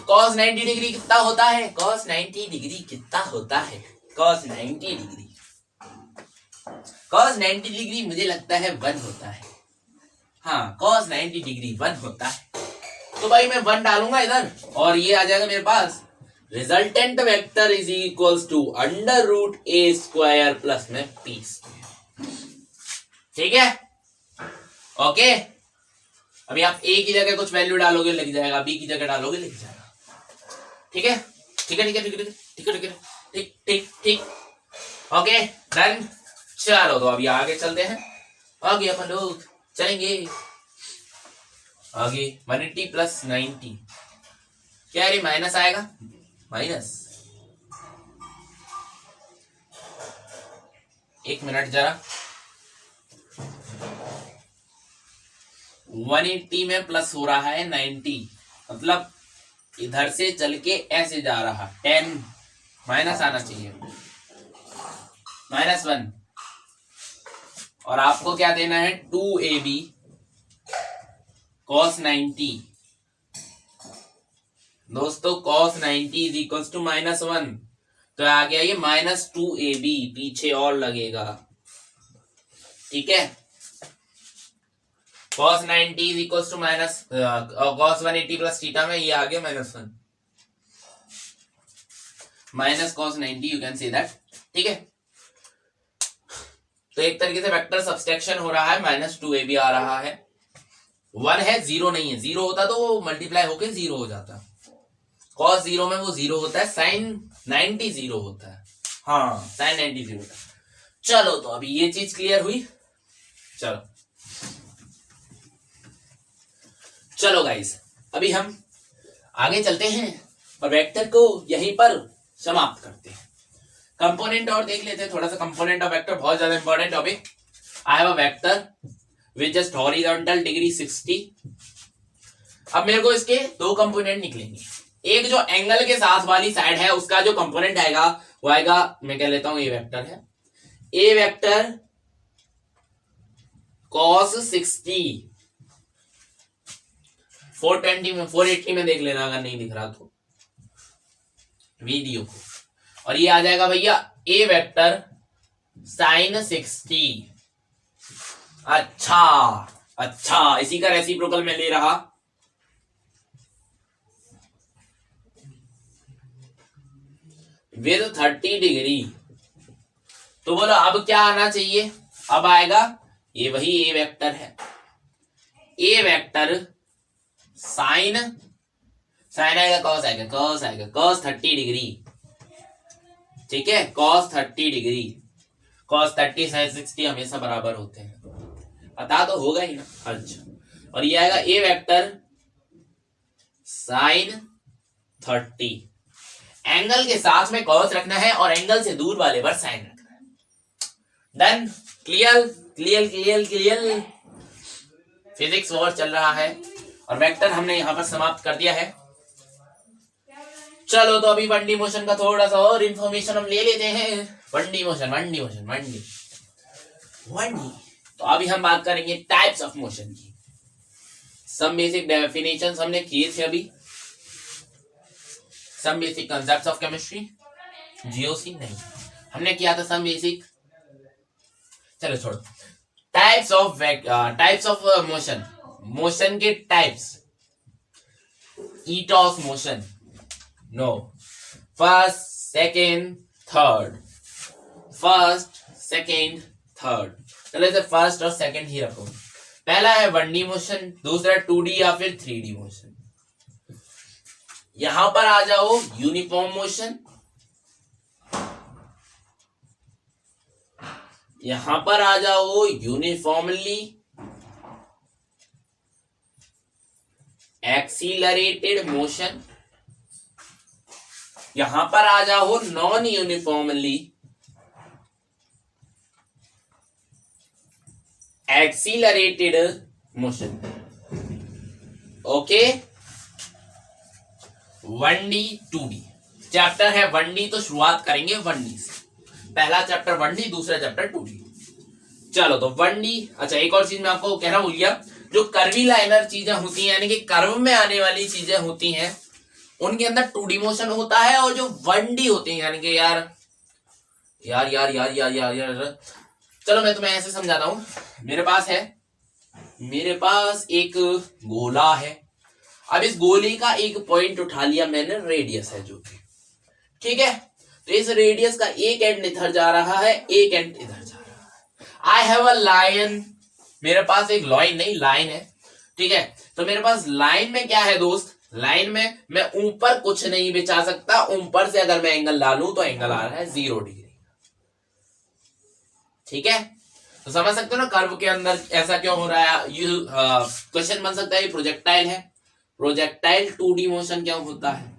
cos 90 डिग्री कितना होता है, cos 90 डिग्री कितना होता है, cos 90 डिग्री, cos 90 डिग्री मुझे लगता है 1 होता है। हाँ, cos 90 डिग्री 1 होता है। तो भाई मैं 1 डालूंगा इधर और ये आ जाएगा मेरे पास, resultant vector is equals to under root A square plus में पी स्क्वायर। ठीक है, ओके। अभी आप ए की जगह कुछ वैल्यू डालोगे लिख जाएगा, बी की जगह डालोगे लिख जाएगा। ठीक है, ठीक है, ठीक है, ठीक है, ठीक है, ठीक है, ठीक ठीक ठीक, ओके डन। चलो तो अभी आगे चलते हैं, आगे अपन लोग चलेंगे आगे। 180 प्लस 90 क्या है, माइनस आएगा, माइनस। एक मिनट जरा, 180 में प्लस हो रहा है 90, मतलब इधर से चल के ऐसे जा रहा, 10 माइनस आना चाहिए, -1। और आपको क्या देना है, 2ab cos 90। दोस्तों cos 90 इज इक्वल टू -1, तो आ गया ये -2ab, पीछे और लगेगा। ठीक है, cos 90 is equal to cos 180 plus theta में ये आ गया -1 minus cos 90, you can say that. ठीक है, तो एक तरीके से वेक्टर सब्सट्रैक्शन हो रहा है, -2ab आ रहा है। 1 है, 0 नहीं है। 0 होता तो वो मल्टीप्लाई होके 0 हो जाता। cos 0 में वो 0 होता है, sin 90 0 होता है। हाँ, sin 90 0 होता है। चलो तो अभी ये चीज क्लियर हुई। चलो गाइस, अभी हम आगे चलते हैं और वेक्टर को यहीं पर समाप्त करते हैं। कंपोनेंट और देख लेते हैं थोड़ा सा। कंपोनेंट ऑफ वेक्टर बहुत ज्यादा important topic. I have a vector which just horizontal degree 60। अब मेरे को इसके दो कंपोनेंट निकलेंगे। एक जो एंगल के साथ वाली साइड है उसका जो कंपोनेंट आएगा वो आएगा, मैं कह लेता हूं ए वेक्टर है, ए वेक्टर cos 60। 420 में 480 में देख लेना अगर नहीं दिख रहा तो वीडियो को। और ये आ जाएगा भैया ए वेक्टर sin 60। अच्छा, इसी का रेसिप्रोकल में ले रहा। With 30 degree. तो बोलो अब क्या आना चाहिए? अब आएगा ये वही ए वेक्टर है, ए वेक्टर साइन आएगा, कॉस आएगा, cos 30 डिग्री। ठीक है, cos 30 डिग्री। cos 30 sin 60 हमेशा बराबर होते हैं, पता तो होगा ही ना। अच्छा, और ये आएगा ए वेक्टर sin 30। एंगल के साथ में cos रखना है और एंगल से दूर वाले पर sin रखना है। Done, clear. फिजिक्स वॉर चल रहा है और वेक्टर हमने यहां पर समाप्त कर दिया है। चलो तो अभी 1D मोशन का थोड़ा सा और इंफॉर्मेशन हम ले लेते हैं। 1D motion. तो अभी हम बात करेंगे टाइप्स ऑफ मोशन की। सम बेसिक डेफिनेशंस हमने किए थे अभी। Some basic concepts of chemistry, GOC नहीं, हमने किया था सम बेसिक। चलो छोड़ो। टाइप्स ऑफ मोशन के टाइप्स। ईटॉस motion, no, first second third. चलो इसे फर्स्ट और सेकेंड ही रखो। पहला है 1D मोशन, दूसरा 2D या फिर 3D मोशन। यहां पर आ जाओ यूनिफॉर्म मोशन, यहां पर आ जाओ यूनिफॉर्मली एक्सीलरेटेड मोशन, यहां पर आ जाओ non uniformly accelerated motion. Okay, 1D 2D chapter है। 1D तो शुरुआत करेंगे 1D से। पहला चैप्टर 1D, दूसरा चैप्टर 2D। चलो तो 1D। अच्छा, एक और चीज मैं आपको कहना भूल गया, जो कर्वी लाइनर चीजें होती हैं, यानी कि कर्व में आने वाली चीजें होती हैं, उनके अंदर 2D मोशन होता है। और जो 1D होती हैं, यानी कि यार चलो मैं तुम्हें ऐसे समझाता हूं। मेरे पास एक गोला है। अब इस गोले का एक पॉइंट उठा लिया मैंने, रेडियस है जो कि, ठीक है। तो इस रेडियस का एक एंड इधर जा रहा है, एक एंड इधर जा रहा है। आई हैव अ लाइन, मेरे पास एक लाइन है, ठीक है। तो मेरे पास लाइन में क्या है दोस्त? लाइन में मैं ऊपर कुछ नहीं बिछा सकता। ऊपर से अगर मैं एंगल डालूं तो एंगल आ रहा है 0 डिग्री, ठीक है। तो समझ सकते हो ना कर्व के अंदर ऐसा क्यों हो रहा है। क्वेश्चन बन सकता है, ये प्रोजेक्टाइल है, प्रोजेक्टाइल 2D मोशन क्यों होता है?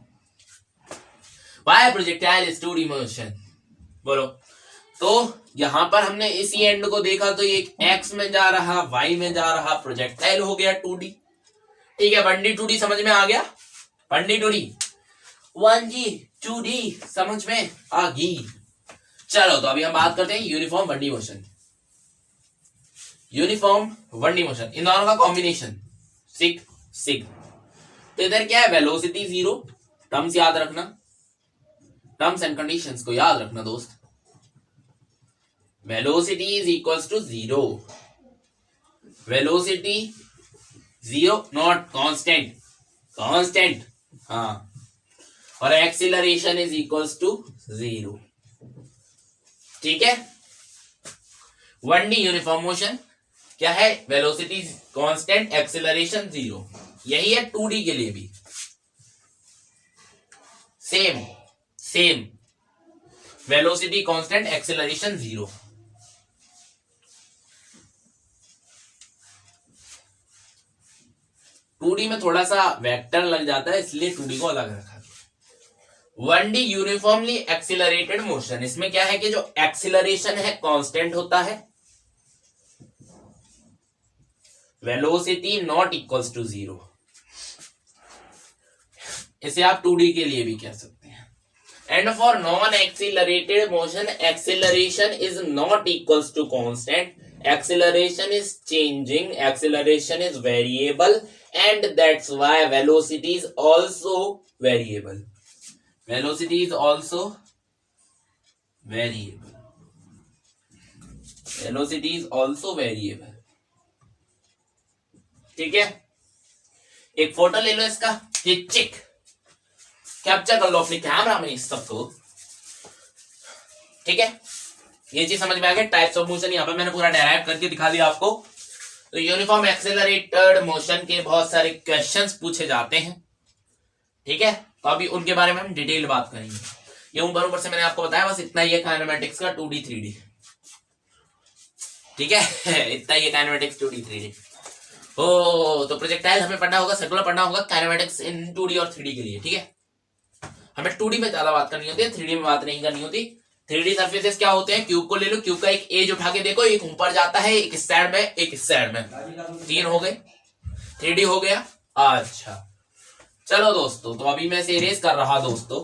Why projectile is 2D motion? बोलो। तो यहां पर हमने इसी एंड को देखा तो ये x में जा रहा, y में जा रहा, प्रोजेक्टाइल हो गया 2D। ठीक है, 1D 2D समझ में आ गया। 1D 2D 1G 2D समझ में आ गई। चलो तो अभी हम बात करते हैं uniform 1D motion. Uniform 1D motion, इन दोनों का कॉम्बिनेशन सिग। तो इधर क्या है? वेलोसिटी 0। टर्म्स याद रखना, टर्म्स एंड कंडीशंस को याद रखना दोस्त। Velocity is equals to 0। Velocity 0 not constant, हाँ। और एक्सीलरेशन इज इक्वल्स टू 0, ठीक है। 1D यूनिफॉर्म मोशन क्या है, वेलोसिटी कांस्टेंट, एक्सेलरेशन 0। यही है 2D के लिए भी same velocity constant, acceleration 0। Two D में थोड़ा सा वेक्टर लग जाता है, इसलिए 2D को अलग रखा। 1D यूनिफॉर्मली एक्सिलरेटेड मोशन, इसमें क्या है कि जो एक्सिलरेशन है कांस्टेंट होता है, वेलोसिटी नॉट इक्वल्स टू 0। इसे आप 2D के लिए भी कह सकते हैं। And for non accelerated motion acceleration is not equals to constant, acceleration is changing, acceleration is variable, and that's why velocity is also variable. Velocity is also variable. Velocity is also variable. ठीक है, एक photo ले लो इसका, ये check capture कर लो अपने camera में इस सबको। ठीक है, ये चीज समझ में आ गया। टाइप्स ऑफ मोशन यहाँ पे मैंने पूरा डेराइव करके दिखा दिया आपको। तो यूनिफॉर्म एक्सेलरेटेड मोशन के बहुत सारे क्वेश्चंस पूछे जाते हैं। ठीक है, तो अभी उनके बारे में हम डिटेल बात करेंगे। ये ऊपर से मैंने आपको बताया, बस इतना ही है काइनेमेटिक्स का 2D 3D। ठीक है इतना ही है काइनेमेटिक्स 2D 3D। तो प्रोजेक्टाइल हमें पढ़ना होगा, सर्कुलर पढ़ना होगा, काइनेमेटिक्स इन 2D और 3D के लिए। ठीक है, हमें 2D में ज्यादा बात करनी होती है, 3D में बात नहीं करनी होती। 3D सर्फेसेस क्या होते हैं, क्यूब को ले लो, क्यूब का एक एज उठा के देखो, एक ऊपर जाता है, एक इस साइड में, एक इस साइड में, 3 हो गए, 3D हो गया। अच्छा चलो दोस्तों, तो अभी मैं इसे इरेज कर रहा दोस्तों।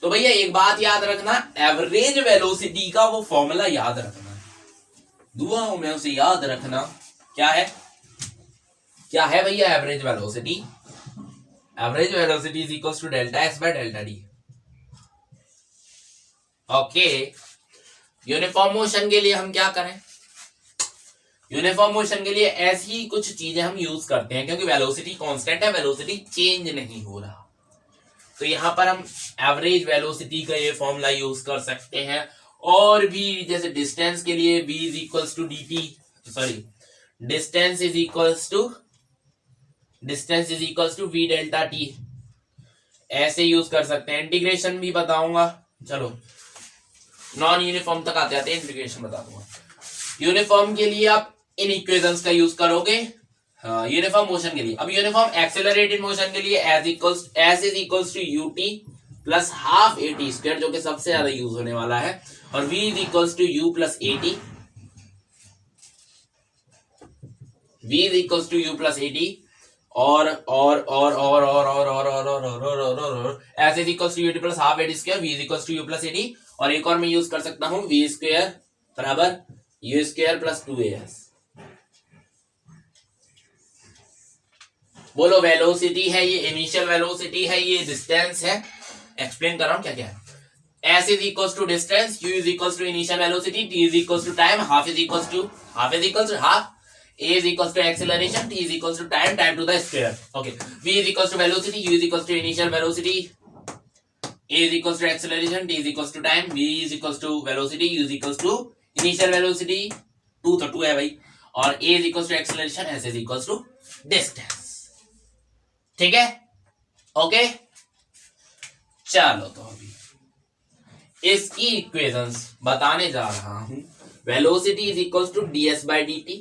तो भैया एक बात याद रखना, एवरेज वेलोसिटी का वो फॉर्मूला याद रखना, दुआओं में उसे याद रखना। क्या है भैया average velocity? Average velocity is equal to delta S by delta d. Okay, uniform motion के लिए हम क्या करें? यूनिफॉर्म मोशन के लिए ऐसी कुछ चीजें हम यूज करते हैं, क्योंकि वेलोसिटी कांस्टेंट है, वेलोसिटी चेंज नहीं हो रहा। तो यहां पर हम एवरेज वेलोसिटी का ये फॉर्मूला यूज कर सकते हैं। और भी जैसे डिस्टेंस के लिए v is equals to dt, sorry distance is equals to v delta t, ऐसे यूज कर सकते हैं। इंटीग्रेशन भी बताऊंगा, चलो नॉन यूनिफॉर्म तक आते आते इंटीग्रेशन बता दूंगा। यूनिफॉर्म के लिए आप इन इक्वेशंस का यूज करोगे यूनिफॉर्म मोशन के लिए। अब यूनिफॉर्म एक्सेलरेटेड मोशन के लिए s is equals to ut plus half at square, जो कि सबसे ज्यादा यूज होने वाला है, और v is equals to u plus at, v is equals to u plus at, और s is equals to ut plus half at square, v is equals to u plus at, और एक और मैं use कर सकता हूं v square बराबर u square plus 2as। बोलो वेलोसिटी है ये, इनिशियल वेलोसिटी है ये, डिस्टेंस है। एक्सप्लेन कर रहा हूं क्या क्या है। s is equals to distance, u is equals to initial velocity, t is equals to time, half is equals to half, a is equals to acceleration, t is equals to time to the square. Okay, v is equals to velocity, u is equals to initial velocity, a is equals to acceleration, t is equals to time, v is equals to velocity, u is equals to initial velocity, 2 तो 2 है भाई, और a is equals to acceleration, s is equals to distance। ठीक है, okay चलो, तो अभी इसकी इक्वेशंस बताने जा रहा हूं। Velocity is equals to ds by dt,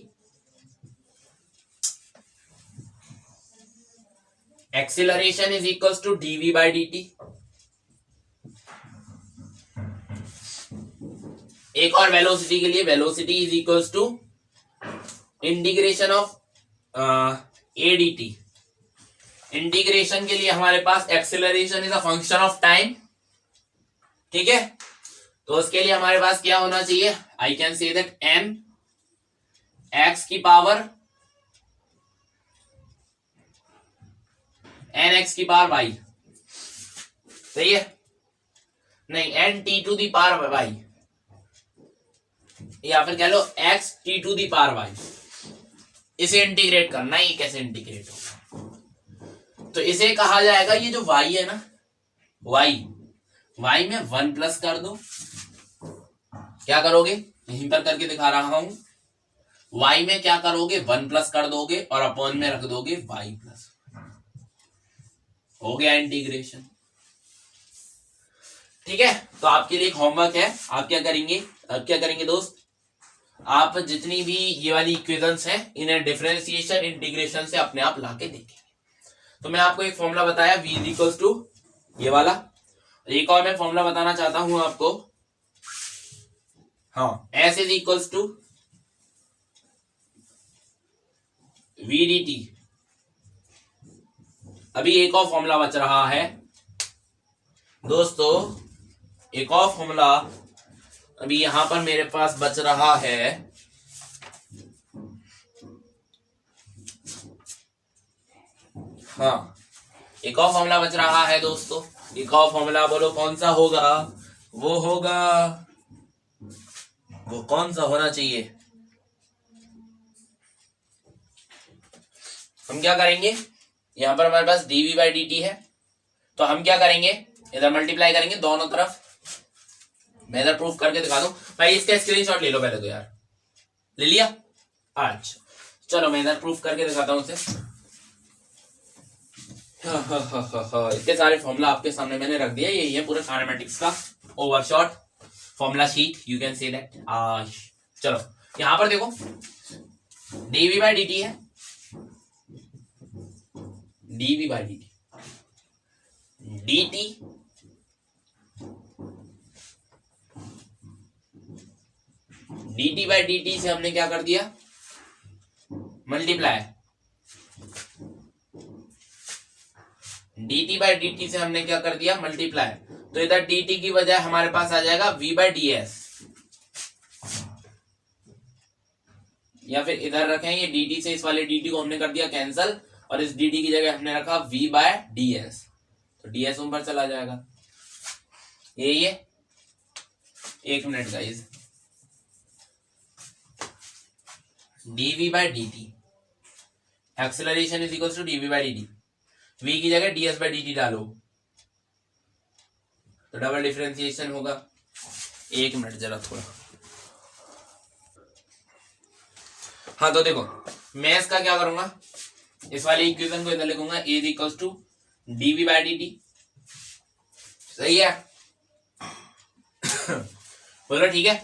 acceleration is equals to dv by dt, एक और वेलोसिटी के लिए velocity is equals to integration of a dt। Integration के लिए हमारे पास acceleration is a function of time. ठीक है, तो उसके लिए हमारे पास क्या होना चाहिए? I can say that m x की पावर n x की पावर y, सही है? नहीं, n t to the power y, या फिर कह लो x t to the power y। इसे इंटीग्रेट करना, ये कैसे इंटीग्रेट होगा? तो इसे कहा जाएगा, ये जो y है ना, y में 1 प्लस कर दो। क्या करोगे, यहीं पर करके दिखा रहा हूं, y में क्या करोगे, 1 प्लस कर दोगे और अपॉन में रख दोगे y प्लस। हो गया इंटीग्रेशन। ठीक है, तो आपके लिए एक होमवर्क है। आप क्या करेंगे दोस्त, आप जितनी भी ये वाली इक्वेशंस हैं इन्हें डिफरेंशिएशन इंटीग्रेशन से अपने आप लाके देखेंगे। तो मैं आपको एक फॉर्मूला बताया v इज इक्वल्स टू ये वाला, एक और मैं फॉर्मूला बताना चाहता हूं आपको, हाँ, s is equals to v dt। अभी एक और फॉर्मूला बच रहा है दोस्तों, एक और फॉर्मूला अभी यहां पर मेरे पास बच रहा है। हाँ, एक और फॉर्मूला बच रहा है दोस्तों, एक और फॉर्मूला, बोलो कौन सा होगा, वो कौन सा होना चाहिए। हम क्या करेंगे, यहां पर हमारे पास dv बाई dt है, तो हम क्या करेंगे, इधर मल्टीप्लाई करेंगे दोनों तरफ। मैं इधर प्रूफ करके दिखा दूं भाई, इसका स्क्रीनशॉट ले लो पहले तो यार, ले लिया। अच्छा चलो मैं इधर प्रूफ करके दिखाता हूं उसे। इतने सारे फॉर्मूला आपके सामने मैंने रख दिया, यही है पूरे काइनेमेटिक्स का overshot formula sheet, you can say that. चलो यहां पर देखो, dv बाई dt है, dv by dt, dt by dt से हमने क्या कर दिया, मल्टीप्लाई। dt बाई dt से हमने क्या कर दिया, मल्टीप्लाई। तो इधर dt की बजाय हमारे पास आ जाएगा v बाई ds, या फिर इधर रखें ये dt से इस वाले dt को हमने कर दिया कैंसल, और इस dt की जगह हमने रखा v बाय ds, तो ds ऊपर चला जाएगा। यही है, एक मिनट guys, dv by dt, acceleration is equal to dv by dt, v की जगह ds बाय dt डालो तो डबल डिफरेंशिएशन होगा। एक मिनट जरा थोड़ा, हाँ तो देखो मैं इसका क्या करूंगा, इस वाले इक्वेशन को इधर लिखूंगा, a is equal to dv by dt, सही है। बोलो ठीक है,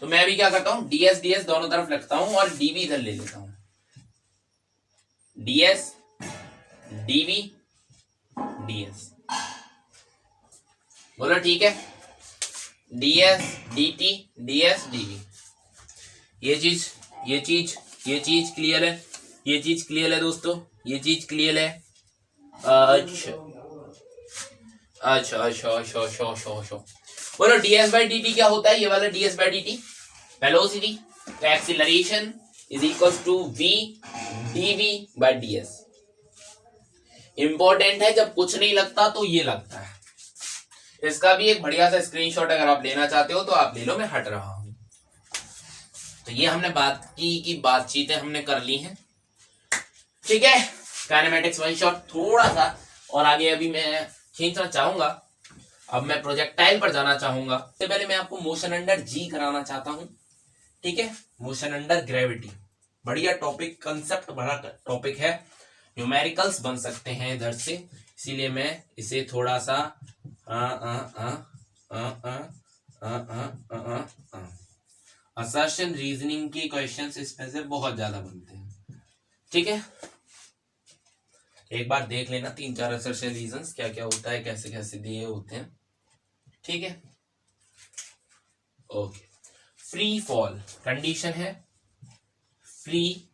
तो मैं अभी क्या करता हूं, ds दोनों तरफ लिखता हूं और dv इधर ले लेता हूं, ds dv ds, बोलो ठीक है, ds dt ds dv। ये चीज क्लियर है, ये चीज क्लियर है दोस्तों, ये चीज क्लियर है। अच्छा बोलो ds बाई dt क्या होता है, ये वाला ds बाई dt वेलोसिटी, तो acceleration is equal to v dv by ds। Important है, जब कुछ नहीं लगता तो ये लगता है। इसका भी एक बढ़िया सा स्क्रीनशॉट अगर आप लेना चाहते हो तो आप ले लो, मैं हट रहा हूं। तो ये हमने बात की बातचीतें हमने कर ली हैं, ठीक है। काइनेमेटिक्स वन शॉट थोड़ा सा और आगे अभी मैं खींचना चाहूंगा। अब मैं प्रोजेक्टाइल पर जाना चाहूंगा। सबसे पहले मैं आपको मोशन अंडर जी कराना चाहता हूं, ठीक है। मोशन अंडर ग्रेविटी, बढ़िया टॉपिक, कंसेप्ट बड़ा टॉपिक है, न्यूमेरिकल्स बन सकते हैं इधर से, इसीलिए मैं इसे थोड़ा सा असर्शन रीजनिंग के क्वेश्चंस इसमें से बहुत ज्यादा बनते हैं, ठीक है। एक बार देख लेना 3-4 असर्शन रीजंस क्या क्या होता है, कैसे कैसे दिए होते हैं, ठीक है। ओके, फ्री फॉल कंडीशन है, फ्री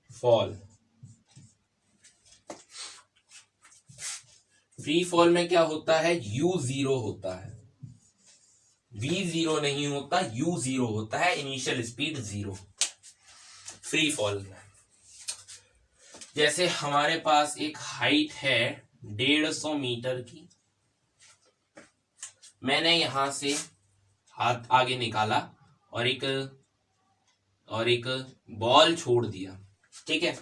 फॉल। फ्री फॉल में क्या होता है, u0 होता है, v0 नहीं होता, u0 होता है, इनिशियल स्पीड 0 फ्री फॉल में। जैसे हमारे पास एक हाइट है 150 मीटर की, मैंने यहां से हाथ आगे निकाला और एक बॉल छोड़ दिया, ठीक है।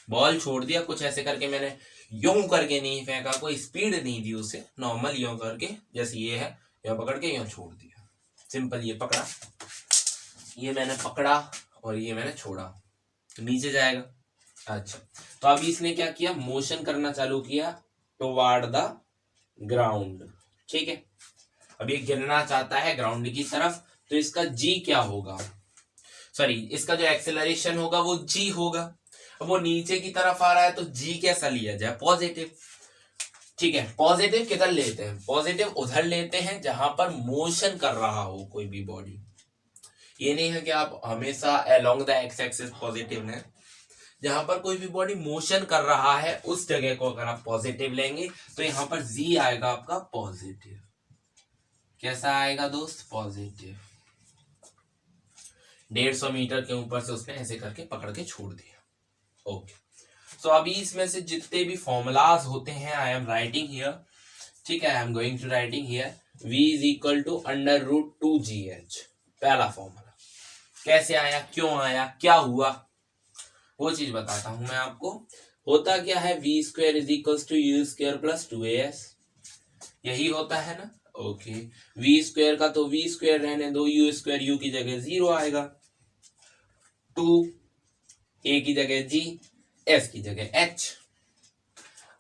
बॉल छोड़ दिया कुछ ऐसे करके, मैंने यूं करके नहीं फेंका, कोई स्पीड नहीं दी उसे, नॉर्मल यूं करके, जैसे ये है यूं पकड़ के यूं छोड़ दिया, सिंपल। ये पकड़ा, ये मैंने पकड़ा और ये मैंने छोड़ा, तो नीचे जाएगा। अच्छा, तो अभी इसने क्या किया, मोशन करना चालू किया टुवर्ड द ग्राउंड, ठीक है। अब ये गिरना चाहता है ग्राउंड की तरफ, तो इसका जी क्या होगा, सॉरी इसका जो एक्सेलरेशन होगा वो जी होगा। अब वो नीचे की तरफ आ रहा है तो जी कैसा लिया जाए, पॉजिटिव, ठीक है। पॉजिटिव किधर लेते हैं, पॉजिटिव उधर लेते हैं जहां पर मोशन कर रहा हो कोई भी बॉडी। ये नहीं है कि आप हमेशा along the x axis positive लें, जहां पर कोई भी बॉडी मोशन कर रहा है उस जगह को अगर आप पॉजिटिव लेंगे तो यहां पर जी आएगा आपका पॉजिटिव। कैसा आएगा दोस्त, पॉजिटिव। 150 मीटर के ऊपर से उसने ऐसे करके पकड़ के छोड़ दिया। ओके, तो अभी इसमें से जितने भी फॉर्मूलाज होते हैं आई एम राइटिंग हियर, ठीक है, I am going to writing here v is equal to √2gh। पहला फॉर्मूला कैसे आया, क्यों आया, क्या हुआ, वो चीज बताता हूं मैं आपको। होता क्या है, v² is equal to u² plus 2as, यही होता है ना। ओके, v² का तो v² रहने दो, u² u की जगह 0 आएगा, 2 a की जगह g, s की जगह h।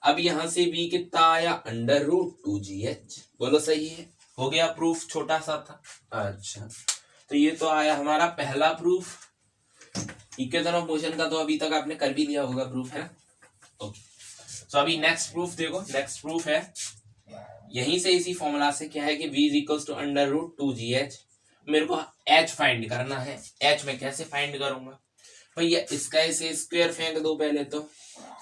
अब यहां से v कितना आया, √2gh। बोलो सही है, हो गया प्रूफ, छोटा सा था। अच्छा, तो ये तो आया हमारा पहला प्रूफ। इक्वेशन ऑफ मोशन का तो अभी तक आपने कर भी लिया होगा प्रूफ, है ना। ओके, तो अभी नेक्स्ट प्रूफ देखो, नेक्स्ट प्रूफ है यहीं से, इसी फॉर्मूला से क्या है कि v is equal to √2gh। मेरे को h फाइंड करना है, h में कैसे फाइंड करूंगा भैया, इसका इसे स्क्वायर फेंक दो पहले तो,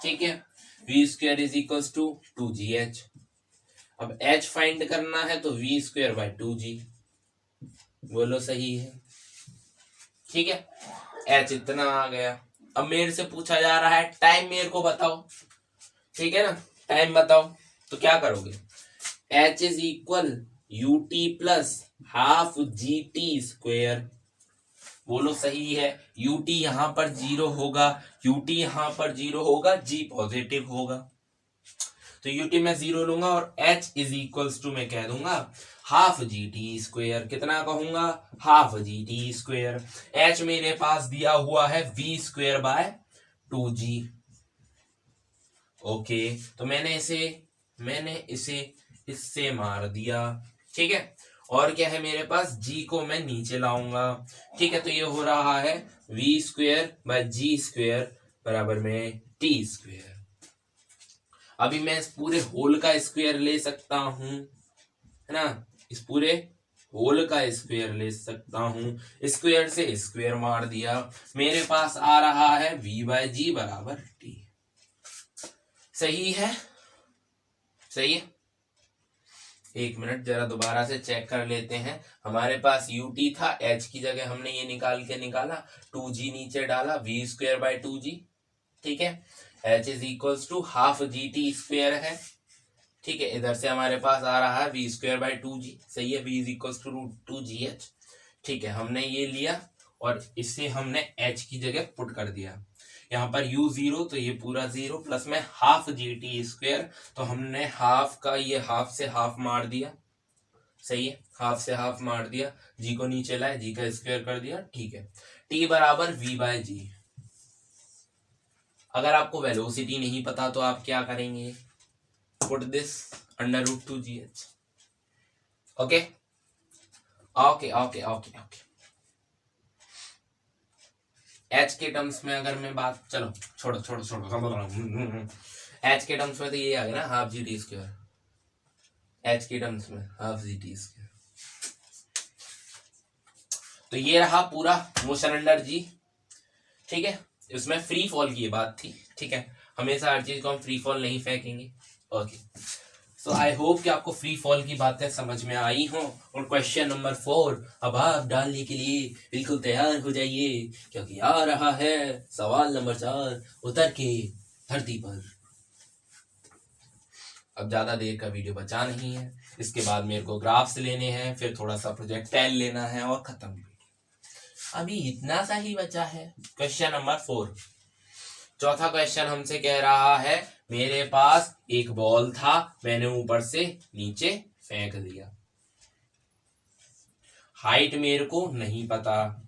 ठीक है। v² is equal to 2gh। अब h फाइंड करना है तो v² बाय 2g। बोलो सही है, ठीक है। h इतना आ गया। अब मेरे से पूछा जा रहा है टाइम मेरे को बताओ, ठीक है ना, टाइम बताओ। तो क्या करोगे, h is equal ut plus half gt²। बोलो सही है, ut यहां पर 0 होगा, ut यहां पर 0 होगा, g पॉजिटिव होगा, तो ut में 0 लूंगा और h इज इक्वल्स टू मैं कह दूंगा हाफ gt²। कितना कहूंगा, हाफ gt²। h मेरे पास दिया हुआ है v² बाय 2g। ओके, तो मैंने इसे इससे मार दिया, ठीक है। और क्या है मेरे पास, g को मैं नीचे लाऊंगा, ठीक है। तो ये हो रहा है v² बाय g² बराबर में t²। अभी मैं इस पूरे होल का स्क्वायर ले सकता हूं, है ना, इस पूरे होल का स्क्वायर ले सकता हूं। स्क्वायर से स्क्वायर मार दिया, मेरे पास आ रहा है v बाय जी बराबर t। सही है, सही है। एक मिनट जरा दोबारा से चेक कर लेते हैं। हमारे पास ut था, h की जगह हमने ये निकाला 2g नीचे डाला, v² बाय 2g, ठीक है। h is equals to half gt² है, ठीक है। इधर से हमारे पास आ रहा है v² बाय 2g, सही है। v is equals to √2gh, ठीक है। हमने ये लिया और इससे हमने h की जगह पुट कर दिया। यहाँ पर u 0 तो ये पूरा 0 प्लस में हाफ gt², तो हमने हाफ का ये हाफ से हाफ मार दिया, सही है। हाफ से हाफ मार दिया, g को नीचे लाए, g का स्क्वायर कर दिया, ठीक है। t बराबर v बाय जी। अगर आपको वेलोसिटी नहीं पता तो आप क्या करेंगे, put this √2gh। Okay okay okay okay okay. h के टर्म्स में अगर मैं बात, चलो छोड़ो h के टर्म्स में तो ये आ गया ना, हाफ gt²। h के टर्म्स में हाफ gt²। तो ये रहा पूरा मोशन अंडर g, ठीक है। इसमें फ्री फॉल की बात थी, ठीक है। हमेशा हर चीज को हम फ्री फॉल नहीं फेंकेंगे। ओके, सो आई होप कि आपको फ्री फॉल की बातें समझ में आई हों। और क्वेश्चन नंबर 4 अब आप डालने के लिए बिल्कुल तैयार हो जाइए, क्योंकि आ रहा है सवाल नंबर 4, उतर के धरती पर। अब ज्यादा देर का वीडियो बचा नहीं है, इसके बाद मेरे को ग्राफ्स लेने हैं, फिर थोड़ा सा प्रोजेक्टाइल लेना है और खत्म। अभी इतना सा ही बचा है, क्वेश्चन नंबर 4। चौथा क्वेश्चन हमसे कह रहा है मेरे पास एक बॉल था, मैंने ऊपर से नीचे फेंक दिया, हाइट मेरे को नहीं पता,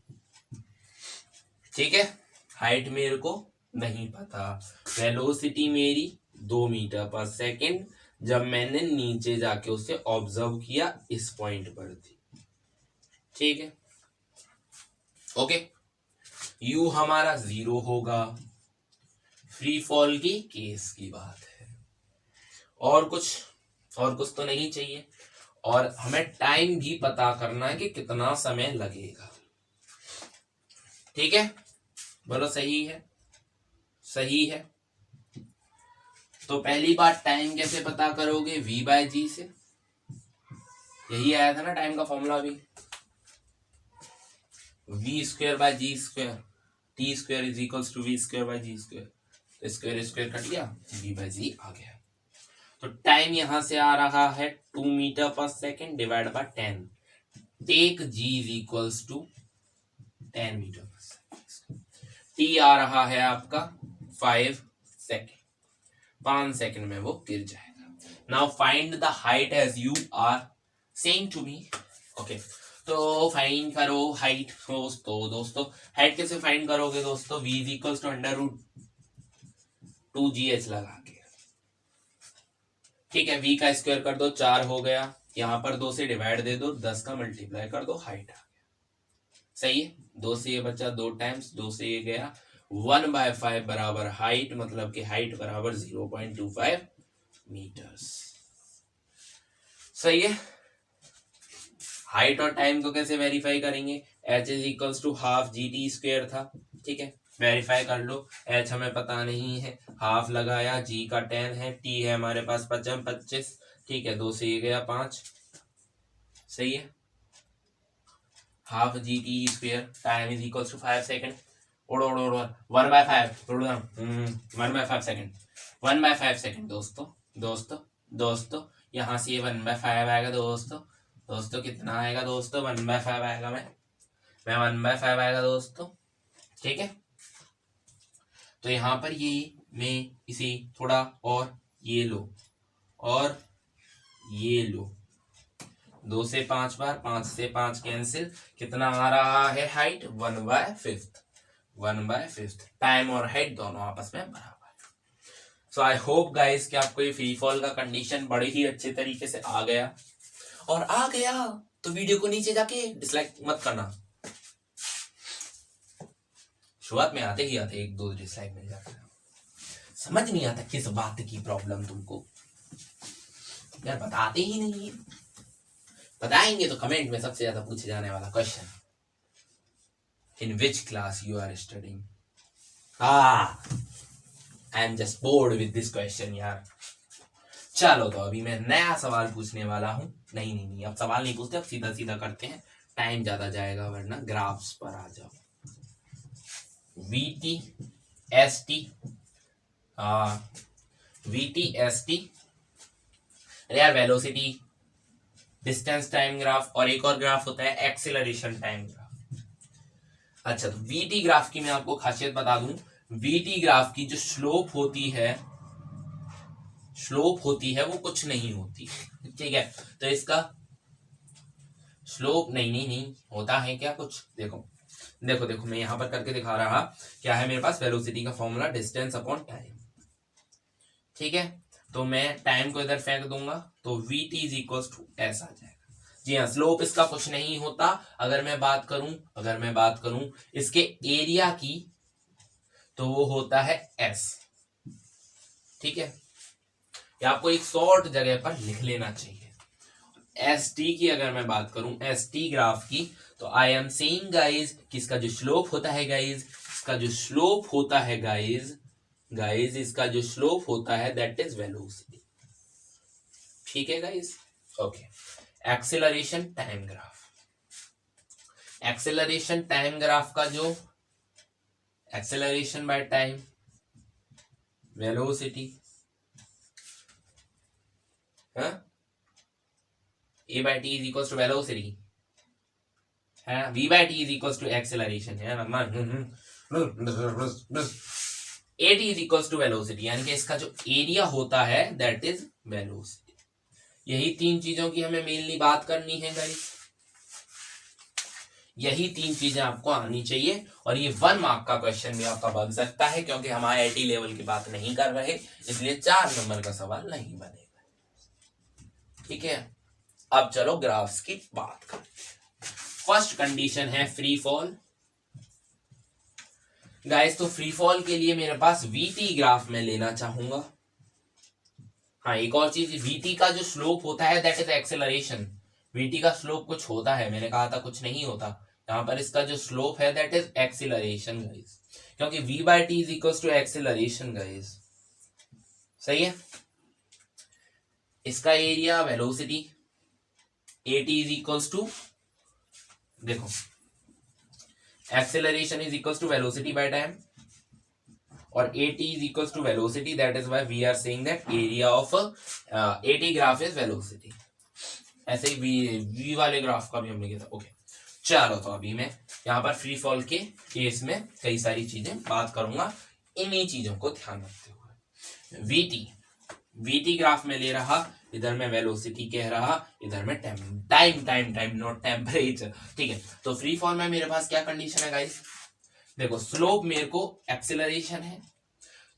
ठीक है, हाइट मेरे को नहीं पता, वेलोसिटी मेरी 2 मीटर पर सेकेंड, जब मैंने नीचे जाके उसे ऑब्जर्व किया इस पॉइंट पर थी, ठीक है, ओके। यू हमारा 0 होगा, फ्री फॉल की केस की बात है, और कुछ तो नहीं चाहिए, और हमें टाइम भी पता करना है कि कितना समय लगेगा, ठीक है, बोलो सही है, सही है। तो पहली बात टाइम कैसे पता करोगे, v/g से, यही आया था ना टाइम का फॉर्मूला भी, v²/g², t² is equals to v²/g², तो स्क्वायर कट गया, v/g आ गया। तो टाइम यहां से आ रहा है 2 metre per second divide by 10, take g is equals to 10 metre per second, t आ रहा है आपका 5 सेकेंड, 5 सेकेंड में वो गिर जाएगा। Now find the height as you are saying to me, okay. तो फाइंड करो हाइट दोस्तों हाइट कैसे फाइंड करोगे दोस्तों, v is equals to √2gh लगा के, ठीक है, v का स्क्वायर कर दो 4 हो गया, यहां पर 2 से डिवाइड दे दो, 10 का मल्टीप्लाई कर दो, हाइट आ गया, सही है, 2 से ये बचा 2 टाइम्स, 2 से ये गया, 1/5 बराबर हाइट, मतलब कि हाइट बराबर 0.25 मीटर्स, सही है। हाइट और टाइम को कैसे वेरीफाई करेंगे, h is equals to half GT² था, ठीक है, वेरीफाई कर लो, h हमें पता नहीं है, हाफ लगाया, g का 10 है, t है हमारे पास 25, ठीक है, 2 से ये गया 5, सही है, half GT², time is equals to 5 second, उड़ो 1/5 सेकेंड, 1/5 सेकेंड दोस्तों यहाँ से ये 1/5 आएगा दोस्तों कितना आएगा दोस्तों, 1/5 आएगा, मैं 1/5 आएगा दोस्तों, ठीक है। तो यहाँ पर ये मैं इसे थोड़ा और ये लो और ये लो, 2 से 5 बार, 5 से 5 कैंसिल, कितना आ रहा है हाइट, 1/5, टाइम और हाइट दोनों आपस में बराबर। सो आई होप गाइस कि आपको ये फ्री फॉल का कंडीशन बड़े ही अच्छे तरीके से आ गया, और आ गया तो वीडियो को नीचे जाके डिसलाइक मत करना, शुरुआत में आते ही 1-2 डिसलाइक मिल जाता है, समझ नहीं आता किस बात की प्रॉब्लम तुमको, यार बताते ही नहीं है, बताएंगे तो कमेंट में सबसे ज्यादा पूछे जाने वाला question, in which class you are studying, I am just bored with this question यार। चलो तो अभी मैं नया सवाल पूछने वाला हूं, नहीं अब सवाल नहीं पूछते, अब सीधा करते हैं, टाइम ज्यादा जाएगा वरना, ग्राफ्स पर आ जाओ, VT/ST, अरे यार वेलोसिटी, डिस्टेंस टाइम ग्राफ, और एक और ग्राफ होता है एक्सेलरेशन टाइम ग्राफ। अच्छा, तो VT ग्राफ की मैं आपको खासियत बता दूं, VT ग्राफ की जो स्लोप होती है वो कुछ नहीं होती, ठीक है, तो इसका स्लोप नहीं होता है क्या कुछ, देखो मैं यहां पर करके दिखा रहा, क्या है मेरे पास, वेलोसिटी का फॉर्मूला डिस्टेंस अपॉन टाइम, ठीक है, तो मैं टाइम को इधर फेंक दूंगा तो VT is equals to S आ जाएगा, जी हाँ, स्लोप इसका कुछ नहीं होता। अगर मैं बात करूं इसके एरिया की तो वो होता है S, ठीक है, या आपको एक शॉर्ट जगह पर लिख लेना चाहिए। ST की अगर मैं बात करूं, ST ग्राफ की, तो आई एम सेइंग गाइज कि इसका जो स्लोप होता है गाइज, इसका जो स्लोप होता है दैट इज वेलोसिटी, ठीक है guys, okay. Acceleration time graph का जो acceleration by time, velocity, A/T is equals to velocity, है V/T is equals to acceleration, है ना, at is equal to velocity, यानी कि इसका जो एरिया होता है दैट इज वेलोसिटी। यही तीन चीजों की हमें मेनली बात करनी है गाइस, यही तीन चीजें आपको आनी चाहिए। और ये 1 मार्क का क्वेश्चन भी आपका बन सकता है, क्योंकि हम IIT लेवल की बात नहीं कर रहे, इसलिए 4 नंबर का सवाल नहीं बनेगा। ठीक है, अब चलो ग्राफ्स की बात करते हैं। फर्स्ट कंडीशन है फ्री फॉल। गाइस तो फ्री फॉल के लिए मेरे पास VT ग्राफ में लेना चाहूंगा। हाँ, एक और चीज, VT का जो स्लोप होता है दैट इज एक्सेलरेशन। VT का स्लोप कुछ होता है, मैंने कहा था कुछ नहीं होता, यहाँ पर इसका जो स्लोप है दैट इज एक्सीलरेशन गाइस, क्योंकि V/T is equal to acceleration guys. सही है। इसका area velocity AT is equal to, देखो acceleration is equal to velocity by time और AT is equal to velocity, that is why we are saying that area of AT graph is velocity. ऐसे ही V वाले graph का भी हमने किया था। ओके चलो, तो अभी मैं यहाँ पर फ्री फॉल के केस में कई सारी चीजें बात करूंगा, इन्हीं चीजों को ध्यान रखते हुए। VT ग्राफ में ले रहा, इधर में वेलोसिटी कह रहा, इधर में टाइम नॉट टेम्परेचर। ठीक है, तो फ्री फॉल में मेरे पास क्या कंडीशन है गाइस, देखो स्लोप मेरे को एक्सेलरेशन है,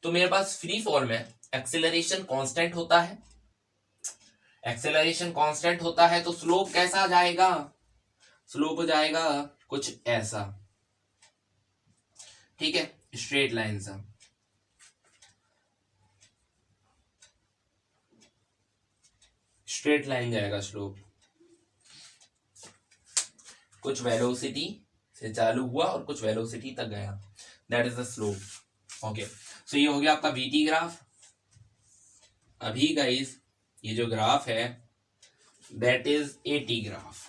तो मेरे पास फ्री फॉल में एक्सेलरेशन कांस्टेंट होता है। एक्सेलरेशन कांस्टेंट होता है तो स्लोप कैसा जाएगा, स्लोप जाएगा कुछ ऐसा। ठीक है, स्ट्रेट लाइन सा। स्ट्रेट लाइन जाएगा स्लोप, कुछ वेलोसिटी से चालू हुआ और कुछ वेलोसिटी तक गया, that is the slope. Okay, so ये हो गया आपका VT ग्राफ। अभी गाइस ये जो ग्राफ है that is AT graph.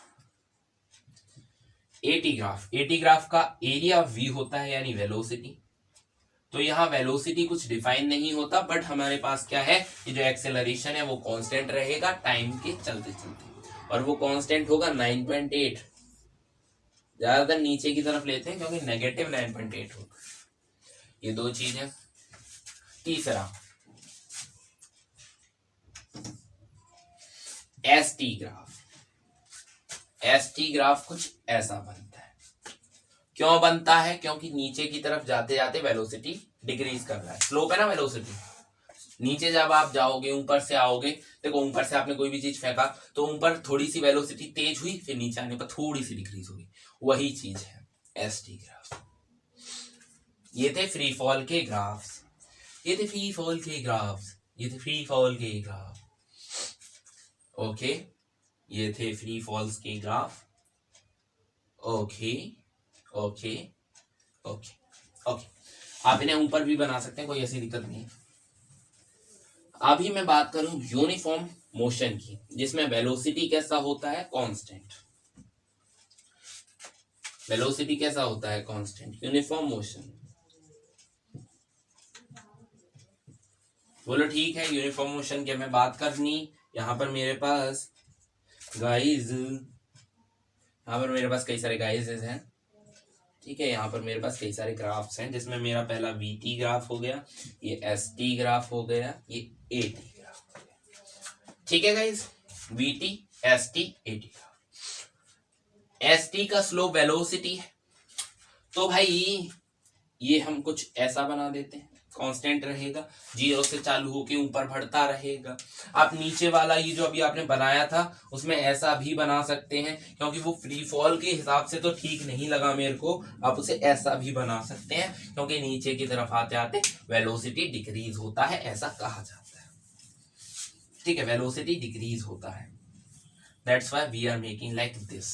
AT graph का एरिया V होता है, यानी वेलोसिटी। तो यहाँ वेलोसिटी कुछ डिफाइन नहीं होता, बट हमारे पास क्या है, ये जो एक्सेलरेशन है वो कांस्टेंट रहेगा टाइम के चलते चलते, और वो कांस्टेंट होगा 9.8। ज्यादातर नीचे की तरफ लेते हैं क्योंकि नेगेटिव 9.8 होगा। ये दो चीज है। तीसरा ST ग्राफ। ST ग्राफ कुछ ऐसा बनता है। क्यों बनता है, क्योंकि नीचे की तरफ जाते जाते वेलोसिटी डिक्रीज कर रहा है। स्लोप है ना वेलोसिटी, नीचे जब आप जाओगे ऊपर से आओगे, देखो ऊपर से आपने कोई भी चीज फेंका तो ऊपर थोड़ी सी वेलोसिटी तेज हुई, फिर नीचे आने पर थोड़ी सी डिक्रीज होगी, वही चीज है ST ग्राफ। ये थे फ्री फॉल के ग्राफ्स, ये थे फ्री फॉल के ग्राफ्स, ये थे फ्री फॉल के ग्राफ। ओके, ये थे फ्री फॉल्स के graph. Okay okay okay okay, आप इन्हें ऊपर भी बना सकते हैं, कोई ऐसी दिक्कत नहीं है। अभी मैं बात करूं यूनिफॉर्म मोशन की, जिसमें वेलोसिटी कैसा होता है, कांस्टेंट। वेलोसिटी कैसा होता है, कांस्टेंट। यूनिफॉर्म मोशन, बोलो ठीक है। यूनिफॉर्म मोशन की हमें बात करनी, यहाँ पर मेरे पास गाइज, यहाँ पर मेरे पास कई सारे गाइजेस हैं। ठीक है, यहाँ पर मेरे पास कई सारे ग्राफ्स हैं, जिसमें मेरा पहला VT ग्राफ हो गया, ये ST ग्राफ हो गया, ये AT ग्राफ हो गया। ठीक है guys, VT ST AT graph. ST का स्लोप वेलोसिटी है, तो भाई ये हम कुछ ऐसा बना देते हैं, कांस्टेंट रहेगा, 0 से चालू होके ऊपर बढ़ता रहेगा। आप नीचे वाला ये जो अभी आपने बनाया था उसमें ऐसा भी बना सकते हैं, क्योंकि वो फ्री फॉल के हिसाब से तो ठीक नहीं लगा मेरे को, आप उसे ऐसा भी बना सकते हैं, क्योंकि नीचे की तरफ आते आते वेलोसिटी डिक्रीज होता है, ऐसा कहा जाता है। ठीक है, वेलोसिटी डिक्रीज होता है, that's why we are making like this.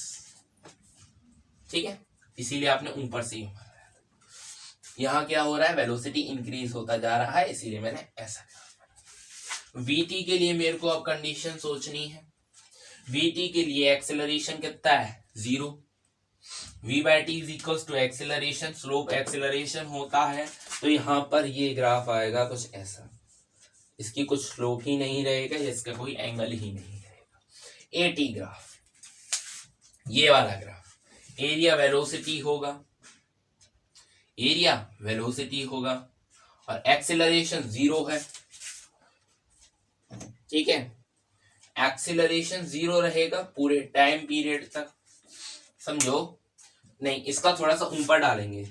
ठीक है, इसीलिए आपने ऊपर से यहाँ क्या हो रहा है, वेलोसिटी इंक्रीज होता जा रहा है, इसीलिए मैंने ऐसा कहा। VT के लिए मेरे को अब कंडीशन सोचनी है। VT के लिए एक्सेलरेशन कितना है, 0। V/T is equal to acceleration, slope acceleration होता है, तो यहाँ पर ये ग्राफ आएगा कुछ ऐसा, इसकी कुछ स्लोप ही नहीं रहेगा, इसका कोई एंगल ही नहीं रहेगा। AT ग्राफ, ये वाला ग्राफ, एरिया वेलोसिटी होगा, एरिया वेलोसिटी होगा, और एक्सीलरेशन 0 है, ठीक है। एक्सीलरेशन 0 रहेगा पूरे टाइम पीरियड तक, समझो। नहीं, इसका थोड़ा सा ऊपर डालेंगे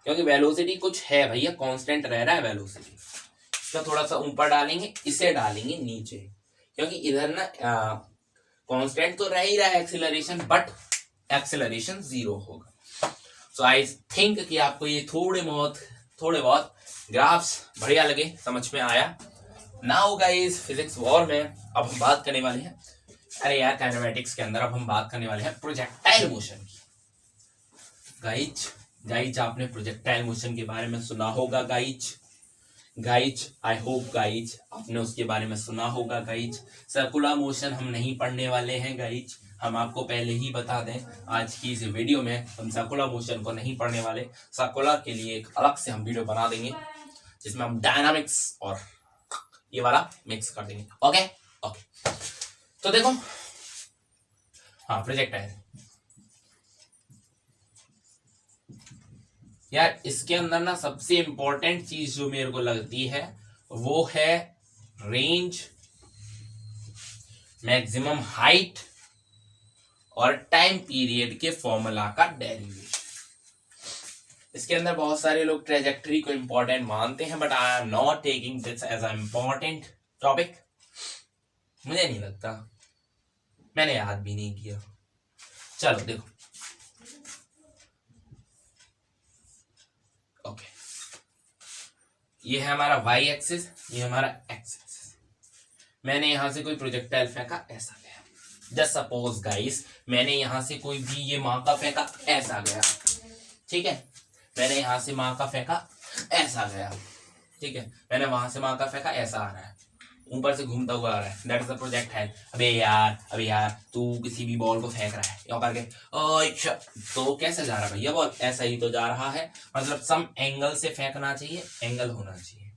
क्योंकि वेलोसिटी कुछ है भैया, कांस्टेंट रह रहा है वेलोसिटी, इसका थोड़ा सा ऊपर डालेंगे, इसे डालेंगे नीचे, क्योंकि इधर ना कांस्टेंट तो रह ही रहा है एक्सीलरेशन, बट एक्सीलरेशन 0 होगा। सो आई थिंक कि आपको ये थोड़े बहुत ग्राफ्स बढ़िया लगे, समझ में आया। नाउ गाइस फिजिक्स वॉर में अब हम बात करने वाले हैं, अरे यार काइनेमेटिक्स के अंदर अब हम बात करने वाले हैं प्रोजेक्टाइल मोशन की। गाइज आपने प्रोजेक्टाइल मोशन के बारे में सुना होगा गाइज आई होप गाइज आपने उसके बारे में सुना होगा गाइज। सर्कुलर मोशन हम नहीं पढ़ने वाले हैं गाइज, हम आपको पहले ही बता दें, आज की इस वीडियो में हम सर्कुलर मोशन को नहीं पढ़ने वाले। सर्कुलर के लिए एक अलग से हम वीडियो बना देंगे जिसमें हम डायनामिक्स और ये वाला मिक्स कर देंगे। ओके, तो देखो, हाँ प्रोजेक्टाइल यार, इसके अंदर ना सबसे इंपॉर्टेंट चीज जो मेरे को लगती है वो है रेंज, मैक्सिमम हाइट और टाइम पीरियड के फॉर्मूला का डेरिवेशन। इसके अंदर बहुत सारे लोग ट्रेजेक्टरी को इंपॉर्टेंट मानते हैं, but I am not taking this as a important topic. मुझे नहीं लगता, मैंने याद भी नहीं किया। चलो देखो, ओके, ये है हमारा वाई एक्सिस, ये हमारा एक्स एक्सिस। मैंने यहां से कोई प्रोजेक्टाइल फेंका, ऐसा गया। जस्ट सपोज गाइस, मैंने यहां से कोई भी ये माका फेंका, ऐसा गया, ठीक है। मैंने यहां से माका फेंका, ऐसा गया, ठीक है। मैंने वहां से माका फेंका, ऐसा आ रहा है, ऊपर से घूमता हुआ आ रहा है, दैट इज द प्रोजेक्टाइल। अबे यार तू किसी भी बॉल को फेंक रहा है यो करके, अच्छा तो कैसे जा रहा है भैया बॉल, ऐसा ही तो जा रहा है। मतलब सम एंगल से फेंकना चाहिए, एंगल होना चाहिए,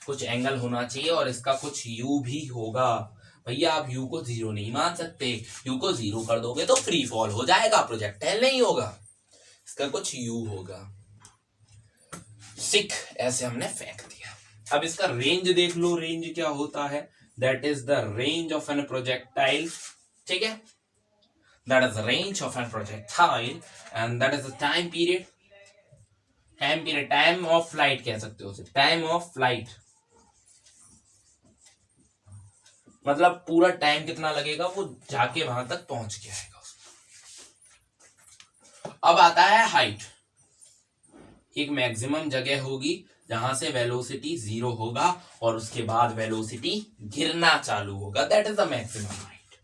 कुछ एंगल होना चाहिए, और इसका कुछ यू भी होगा। भैया आप यू को 0 नहीं मान सकते, यू को 0 कर दोगे तो फ्री फॉल हो जाएगा, प्रोजेक्टाइल नहीं होगा, इसका कुछ यू होगा। सिक ऐसे हमने फेंक दिया। अब इसका रेंज देख लो, रेंज क्या होता है, that is the range of an projectile, ठीक है, that is the range of an projectile and that is the time period, time of flight कह सकते हो उसे, टाइम ऑफ फ्लाइट, मतलब पूरा टाइम कितना लगेगा वो जाके वहां तक पहुंच के आएगा। अब आता है हाइट, एक मैक्सिमम जगह होगी जहां से वेलोसिटी 0 होगा और उसके बाद वेलोसिटी गिरना चालू होगा, that is the maximum height.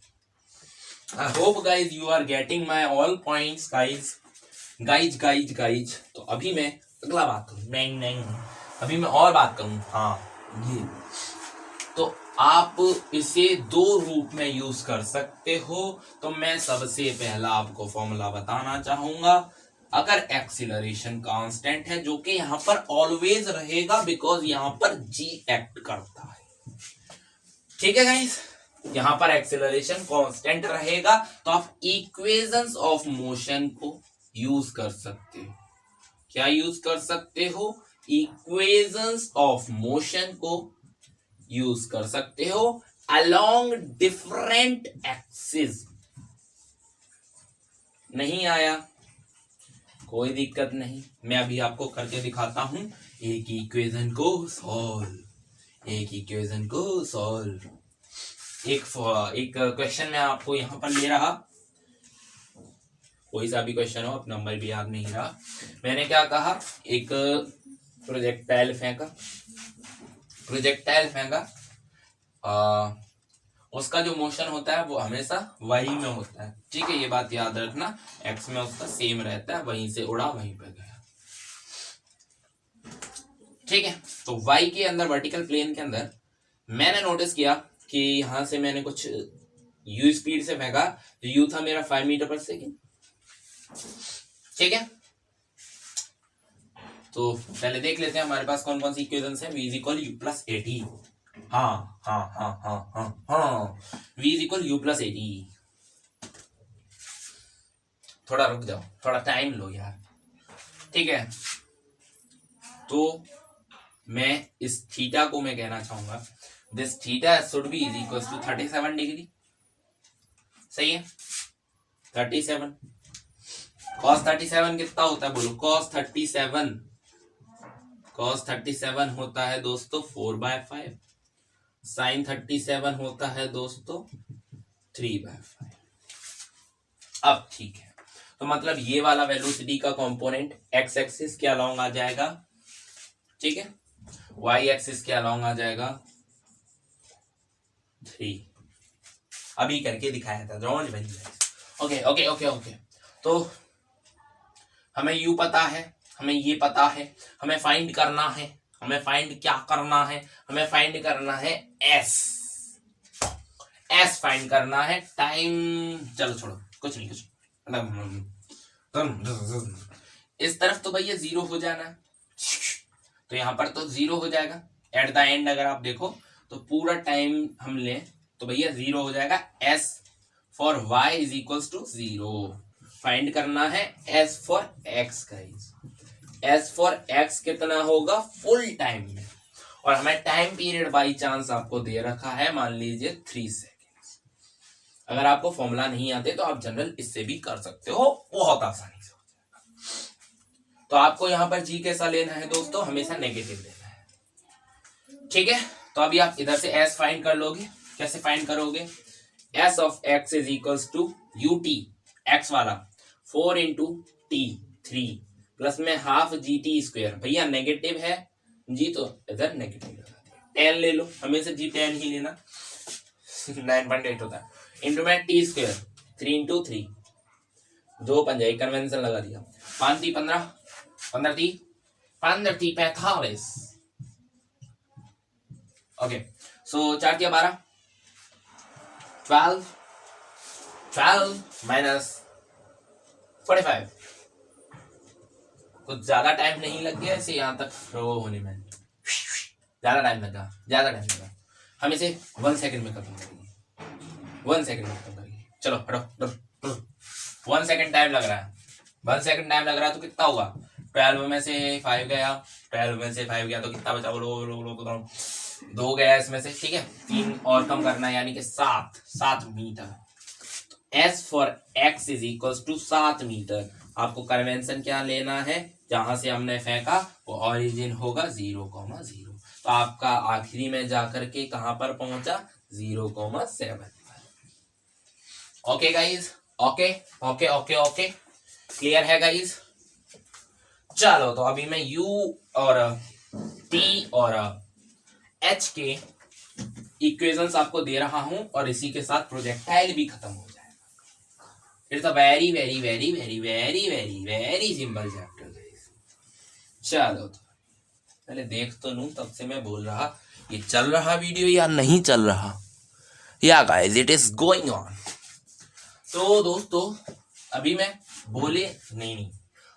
I hope guys you are getting my all points guys. तो अभी मैं अगला बात करूं, नहीं अभी मैं और बात करूं, हाँ ये तो आप इसे 2 रूप में यूज कर सकते हो। तो मैं सबसे पहला आपको फॉर्मूला बताना चाहूंगा। अगर एक्सीलरेशन कांस्टेंट है, जो कि यहां पर ऑलवेज रहेगा बिकॉज यहां पर जी एक्ट करता है, ठीक है गाइस, यहां पर एक्सीलरेशन कांस्टेंट रहेगा, तो आप इक्वेशंस ऑफ मोशन को यूज कर सकते हो। क्या यूज कर सकते हो? इक्वेशंस ऑफ मोशन को यूज कर सकते हो अलोंग डिफरेंट एक्सिस। नहीं आया कोई दिक्कत नहीं, मैं अभी आपको करके दिखाता हूं। एक इक्वेशन को सॉल्व, एक क्वेश्चन मैं आपको यहां पर ले रहा, कोई सा भी क्वेश्चन हो, अब नंबर भी याद नहीं रहा। मैंने क्या कहा, एक प्रोजेक्टाइल फेंका, उसका जो मोशन होता है वो हमेशा वही में होता है, ठीक है, ये बात याद रखना, एक्स में उसका सेम रहता है, वहीं से उड़ा वहीं पे गया, ठीक है। तो वाई के अंदर, वर्टिकल प्लेन के अंदर मैंने नोटिस किया कि यहां से मैंने कुछ यू स्पीड से फेंका, तो यू था मेरा 5 मीटर पर सेकेंड, ठीक है। तो पहले देख लेते हैं हमारे पास कौन कौन सी इक्वेशंस है। v is equal you plus 80, v is equal you plus 80। थोड़ा रुक जाओ, थोड़ा टाइम लो यार, ठीक है। तो मैं इस थीटा को मैं कहना चाहूंगा this theta should be is equal to 37 degree. सही है, 37 cos 37 कितना होता है बोलो? cos 37 होता है दोस्तों 4/5। sin 37 होता है दोस्तों 3/5। अब ठीक है, तो मतलब ये वाला वेलोसिटी का कंपोनेंट एक्स एक्सिस के अलोंग आ जाएगा, ठीक है, वाई एक्सिस के अलोंग आ जाएगा 3। अभी करके दिखाया था, don't worry. Okay okay okay okay, तो हमें यू पता है, हमें ये पता है, हमें फाइंड करना है, हमें फाइंड क्या करना है? हमें फाइंड करना है एस फाइंड करना है। टाइम चलो छोड़ो, कुछ नहीं इस तरफ तो भैया 0 हो जाना है, तो यहां पर तो 0 हो जाएगा। एट द एंड अगर आप देखो तो पूरा टाइम हम लें तो भैया 0 हो जाएगा। S for Y is equals to 0। Find करना है S for X guys. S for X कितना होगा फुल टाइम में, और हमें टाइम पीरियड बाई चांस आपको दे रखा है, मान लीजिए 3 सेकेंड्स। अगर आपको फॉर्मूला नहीं आते तो आप जनरल इससे भी कर सकते हो, बहुत आसानी से हो जाएगा। तो आपको यहां पर जी कैसा लेना है दोस्तों? हमेशा नेगेटिव लेना है, ठीक है। तो अभी आप इधर से एस फाइंड कर लोगे। कैसे फाइंड करोगे? S of X is equals to U T, X वाला 4 इंटू टी 3 प्लस में हाफ जी टी स्क्वायर। भैया नेगेटिव है जी, तो इधर नेगेटिव लगा दिया। 10 ले लो, हमेशा जी 10 ही लेना, 9.8 होता है। इंटू में टी स्क्वायर 3 इंटू 3, 2 पंजा कन्वेंशन लगा दिया। 5 × 15, 15 × 45। ओके, सो 4 × 12, 12 माइनस 45। कुछ ज्यादा टाइम नहीं लग गया इसे यहाँ तक फ्लो होने में, ज्यादा टाइम लगा। हम इसे 1 सेकंड में खत्म करेंगे, 1 सेकंड में खत्म करेंगे। चलो हटो, 1 सेकंड टाइम लग रहा है, 1 सेकंड टाइम लग रहा है तो कितना होगा? 12 में से 5 गया, 12 में से 5 गया तो कितना बचा? बोलो 2 गया इसमें से, ठीक है। 3 और कम करना है, यानी कि 7 metre. S for X is equals to 7 metre. आपको कन्वेंशन क्या लेना है? जहां से हमने फेंका वो ओरिजिन होगा 0,0। तो आपका आखिरी में जाकर के कहां पर पहुंचा? 0,7। Okay guys, okay okay okay okay, clear है गाइज? चलो, तो अभी मैं U और T और H के इक्वेशंस आपको दे रहा हूं, और इसी के साथ प्रोजेक्टाइल भी खत्म हो जाएगा। It's a very very very very very very very simple chapter guys. चलो, तो पहले देख तो लूं, तब से मैं बोल रहा ये चल रहा वीडियो या नहीं चल रहा। या guys, it is going on. तो दोस्तों अभी मैं बोले नहीं,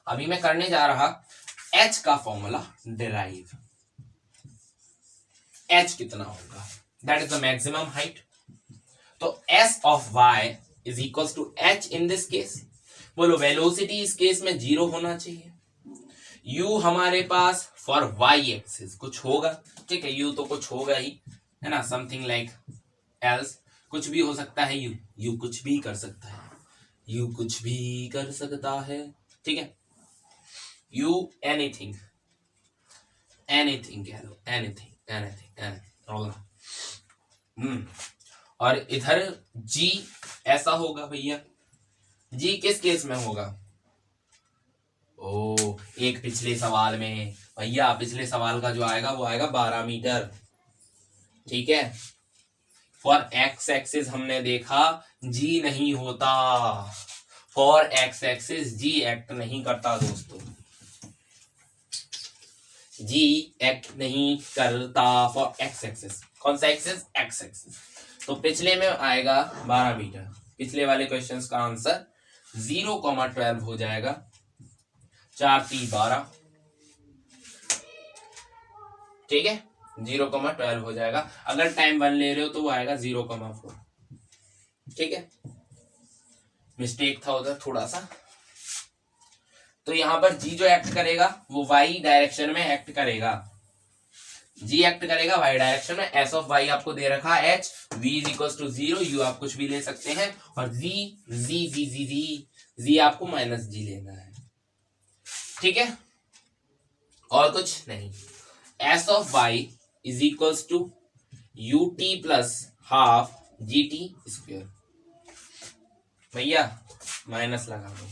अभी मैं करने जा रहा H का फॉर्मूला डिराइव। H कितना होगा? That is the maximum height. तो S of Y is equal to H in this case. बोलो वेलोसिटी इस केस में 0 होना चाहिए। U हमारे पास फॉर Y एक्सिस कुछ होगा, ठीक है। U तो कुछ होगा ही, है ना, समथिंग लाइक एल्स, कुछ भी हो सकता है। U कुछ भी कर सकता है, U कुछ भी कर सकता है, ठीक है। U एनीथिंग कह लो, एनीथिंग। और इधर G ऐसा होगा भैया। G किस केस में होगा? एक पिछले सवाल में भैया, पिछले सवाल का जो आएगा वो आएगा 12 मीटर, ठीक है। फॉर एक्स एक्सिस हमने देखा G नहीं होता, for x axis G act नहीं करता दोस्तों, G एक्ट नहीं करता फॉर एक्स एक्सिस। कौन सा एक्सिस? X axis. तो पिछले में आएगा 12 मीटर। पिछले वाले क्वेश्चंस का आंसर 0,12 हो जाएगा। 4 × 12, ठीक है, 0,12 हो जाएगा। अगर टाइम 1 ले रहे हो तो वो आएगा 0,4, ठीक है। मिस्टेक था उधर थोड़ा सा। तो यहां पर G जो एक्ट करेगा वो Y डायरेक्शन में एक्ट करेगा, जी एक्ट करेगा वाई डायरेक्शन में। एस ऑफ वाई आपको दे रखा है H, V is equal to 0, U आप कुछ भी ले सकते हैं, और जी आपको माइनस जी लेना है, ठीक है, और कुछ नहीं। S of Y is equal to U T plus half G T square. भैया माइनस लगा दो।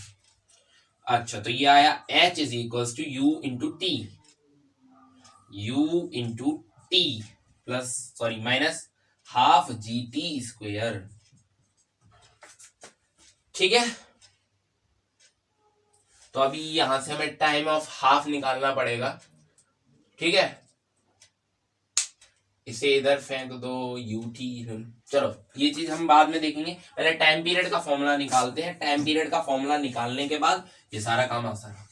अच्छा, तो ये आया h is equal to U into T plus sorry minus half G T square, ठीक है। तो अभी यहां से हमें टाइम ऑफ हाफ निकालना पड़ेगा, ठीक है। इसे इधर फेंक दो, यू टी, चलो ये चीज हम बाद में देखेंगे, पहले टाइम पीरियड का फॉर्मूला निकालते हैं। टाइम पीरियड का फॉर्मूला निकालने के बाद ये सारा काम आसान हो जाएगा।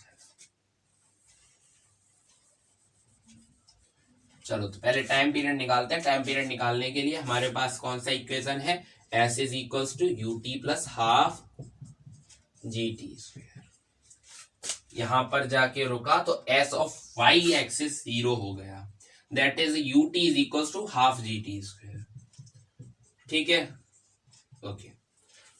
चलो तो पहले टाइम पीरियड निकालते हैं। टाइम पीरियड निकालने के लिए हमारे पास कौन सा इक्वेशन है, S is equal to U T plus half G T square. यहां पर जाके रुका तो एस ऑफ वाई एक्सिस 0 हो गया, that is U T is equal to half G T square, ठीक है, okay.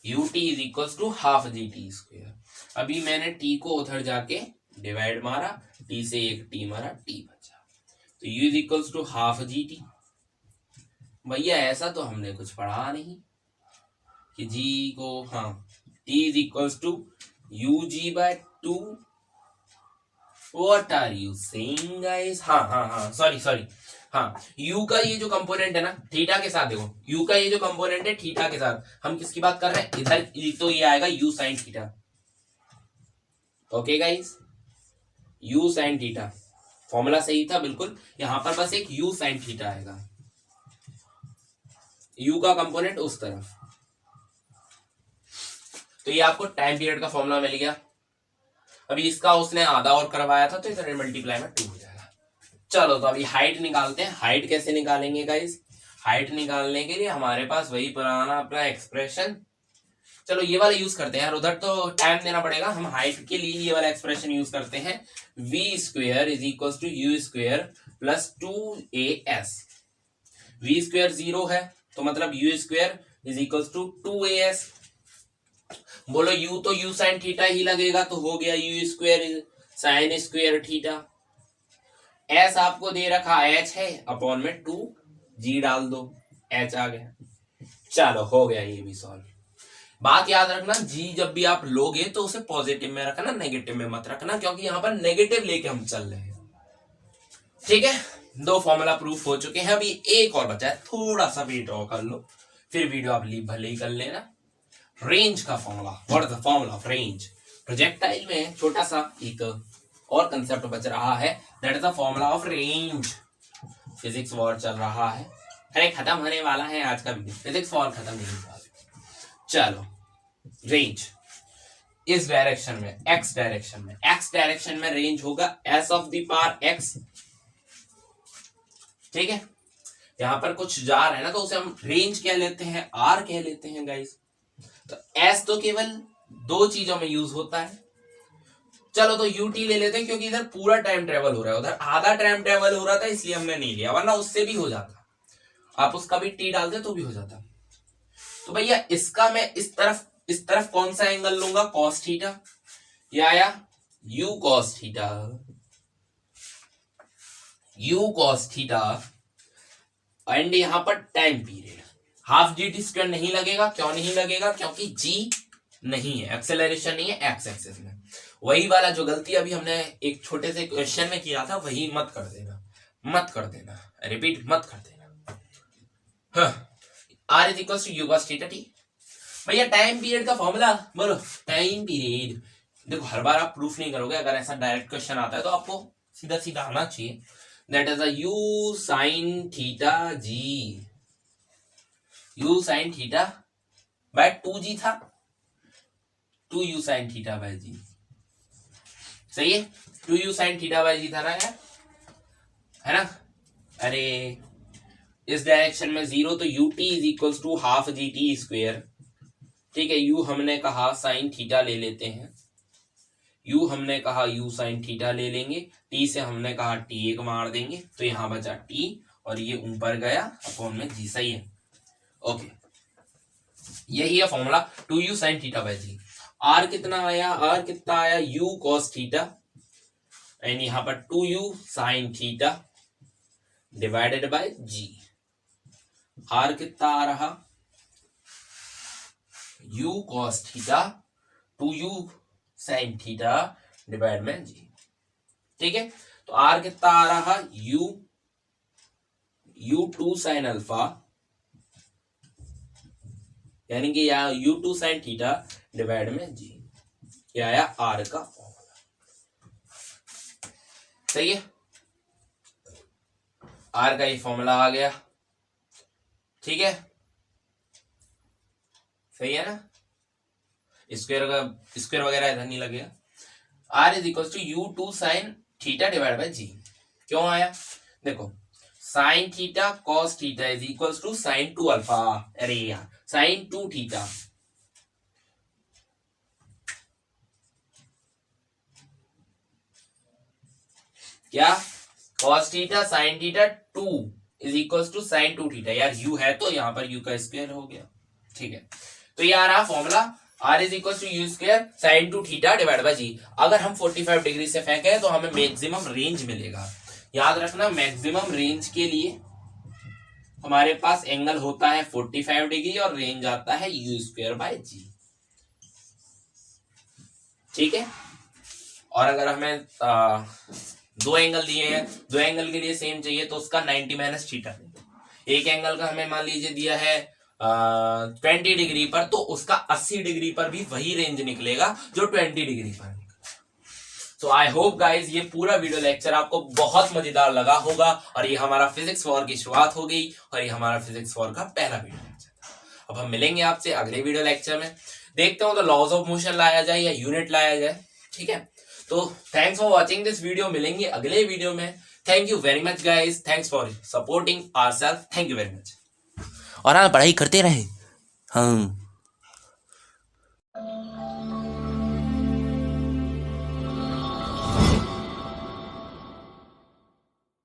U T is equal to half G T square. अभी मैंने टी को उधर जाके डिवाइड मारा, टी से एक टी मारा, टी बचा, तो u is equal to half G T. भैया ऐसा तो हमने कुछ पढ़ा नहीं कि g को, हाँ, t is equal to U G by 2। What are you saying guys? हाँ सॉरी, हाँ, u का ये जो कंपोनेंट है ना थीटा के साथ, देखो u का ये जो कंपोनेंट है थीटा के साथ, हम किसकी बात कर रहे हैं इधर, तो ये आएगा u sine theta, okay guys, u sine theta, formula सही था बिल्कुल। यहां पर बस एक u साइन थीटा आएगा, u का कंपोनेंट उस तरफ। तो ये आपको टाइम पीरियड का फॉर्मूला मिल गया। अभी इसका उसने आधा और करवाया था, तो इधर मल्टीप्लाई में 2 हो जाएगा। चलो तो अभी हाइट निकालते हैं। हाइट कैसे निकालेंगे गाइस? हाइट निकालने के लिए हमारे पास वही पुराना अपना एक्सप्रेशन, चलो ये वाला यूज करते हैं यार, उधर तो टाइम देना पड़ेगा। हम हाइट के लिए ये वाला एक्सप्रेशन यूज करते हैं, v square is equal to U square plus 2as। v square 0 है तो मतलब u square is equal to 2as। बोलो u तो u साइन थीटा ही लगेगा, तो हो गया u square sine square theta. s आपको दे रखा h है, अपॉन में 2g डाल दो, h आ गया। चलो हो गया ये भी सॉल्व। बात याद रखना, जी जब भी आप लोगे तो उसे पॉजिटिव में रखना, नेगेटिव में मत रखना, क्योंकि यहां पर नेगेटिव लेके हम चल रहे हैं, ठीक है। 2 फॉर्मूला प्रूफ हो चुके हैं, अभी एक और बचा है, थोड़ा सा वेट और कर लो, फिर वीडियो आप भले ही कर लेना। रेंज का formula, what is the formula of range? Projectile में छोटा सा एक और कंसेप्ट बच रहा है, that is the formula of range. Physics war चल रहा है, अरे खत्म होने वाला है आज का वीडियो, फिजिक्स वॉर खत्म नहीं हुआ। चलो रेंज इस डायरेक्शन में, x डायरेक्शन में रेंज होगा s of the power x, ठीक है। यहां पर कुछ जा रहा है ना, तो उसे हम रेंज कह लेते हैं, r कह लेते हैं गाइस। तो s तो केवल 2 चीजों में यूज होता है। चलो तो ut ले लेते हैं, क्योंकि इधर पूरा टाइम ट्रेवल हो रहा है, उधर आधा टाइम ट्रेवल हो रहा था, इसलिए हमने नहीं लिया, वरना उससे भी हो जाता, आप उसका भी t डालते तो भी हो जाता। तो भैया इसका मैं इस तरफ कौन सा एंगल लूंगा? कॉस थीटा, ये आया u कॉस थीटा, एंड यहां पर time period half G T square नहीं लगेगा। क्यों नहीं लगेगा? क्योंकि जी नहीं है, एक्सेलरेशन नहीं है एक्स एक्सिस में। वही वाला जो गलती अभी हमने एक छोटे से क्वेश्चन में किया था, वही मत कर देना, रिपीट मत कर देना। हाँ, r is equal to U cos theta T. भैया टाइम पीरियड का फॉर्मूला बोलो, टाइम पीरियड। देखो हर बार आप प्रूफ नहीं करोगे, अगर ऐसा डायरेक्ट क्वेश्चन आता है तो आपको सीधा सीधा आना चाहिए। That is U sine theta G, U sine theta by 2g था, 2u साइन थीटा बाय जी, सही है। 2u साइन थीटा बाय जी था ना यार, है ना? अरे इस डायरेक्शन में 0, तो ut is equal to half G T square, ठीक है। u हमने कहा साइन थीटा ले लेते हैं, u हमने कहा u साइन थीटा ले लेंगे, t से हमने कहा t एक मार देंगे, तो यहाँ बचा t और ये ऊपर गया अपॉन में g। सही है, ओके। यही है formula 2u sign theta bye g। r कितना आया, r कितना आया u cos थीटा, एंड यहाँ पर 2u sine theta divided by g। r कितना आ रहा, u cos theta 2u sign theta divide में g। ठीक है, तो r कितना आ रहा, u2 साइन अल्फा, यानी कि यहाँ u2 साइन थीटा डिवाइड में g। ये आया r का फॉर्मूला। सही है, r का ये फॉर्मूला आ गया। ठीक है, सही है ना, स्क्वायर वगैरह इधर नहीं लगेगा। r is equal to u2 sine theta divide by g। क्यों आया, देखो sine theta cos theta is equal to sine 2 alpha, अरे यार साइन 2 थीटा, क्या cos theta sine theta 2 is equal to sine 2 theta. यार u है तो यहाँ पर u का स्क्वायर हो गया। ठीक है, तो ये आ रहा formula r is equal to U square sine 2 theta divide by g। अगर हम 45 डिग्री से फेंके तो हमें मैक्सिमम रेंज मिलेगा। याद रखना, मैक्सिमम रेंज के लिए हमारे पास एंगल होता है 45 डिग्री और रेंज आता है यू स्क्वायर बाय जी। ठीक है, और अगर हमें दो एंगल दिए हैं, दो एंगल के लिए सेम चाहिए तो उसका 90 माइनस थीटा। एक एंगल का हमें मान लीजिए दिया है 20 डिग्री पर, तो उसका 80 डिग्री पर भी वही रेंज निकलेगा जो 20 डिग्री पर। तो आई होप गाइज ये पूरा वीडियो लेक्चर आपको बहुत मजेदार लगा होगा, और ये हमारा फिजिक्स 4 की शुरुआत हो गई, और ये हमारा फिजिक्स 4 का पहला वीडियो लेक्चर था। अब हम मिलेंगे आपसे अगले वीडियो लेक्चर में, देखते हो तो लॉज ऑफ मोशन लाया जाए या यूनिट लाया जाए। ठीक है, तो thanks for watching this video, मिलेंगे अगले वीडियो में। Thank you very much guys, thanks for supporting ourself, thank you very much. और हाँ, पढ़ाई करते रहें। हाँ।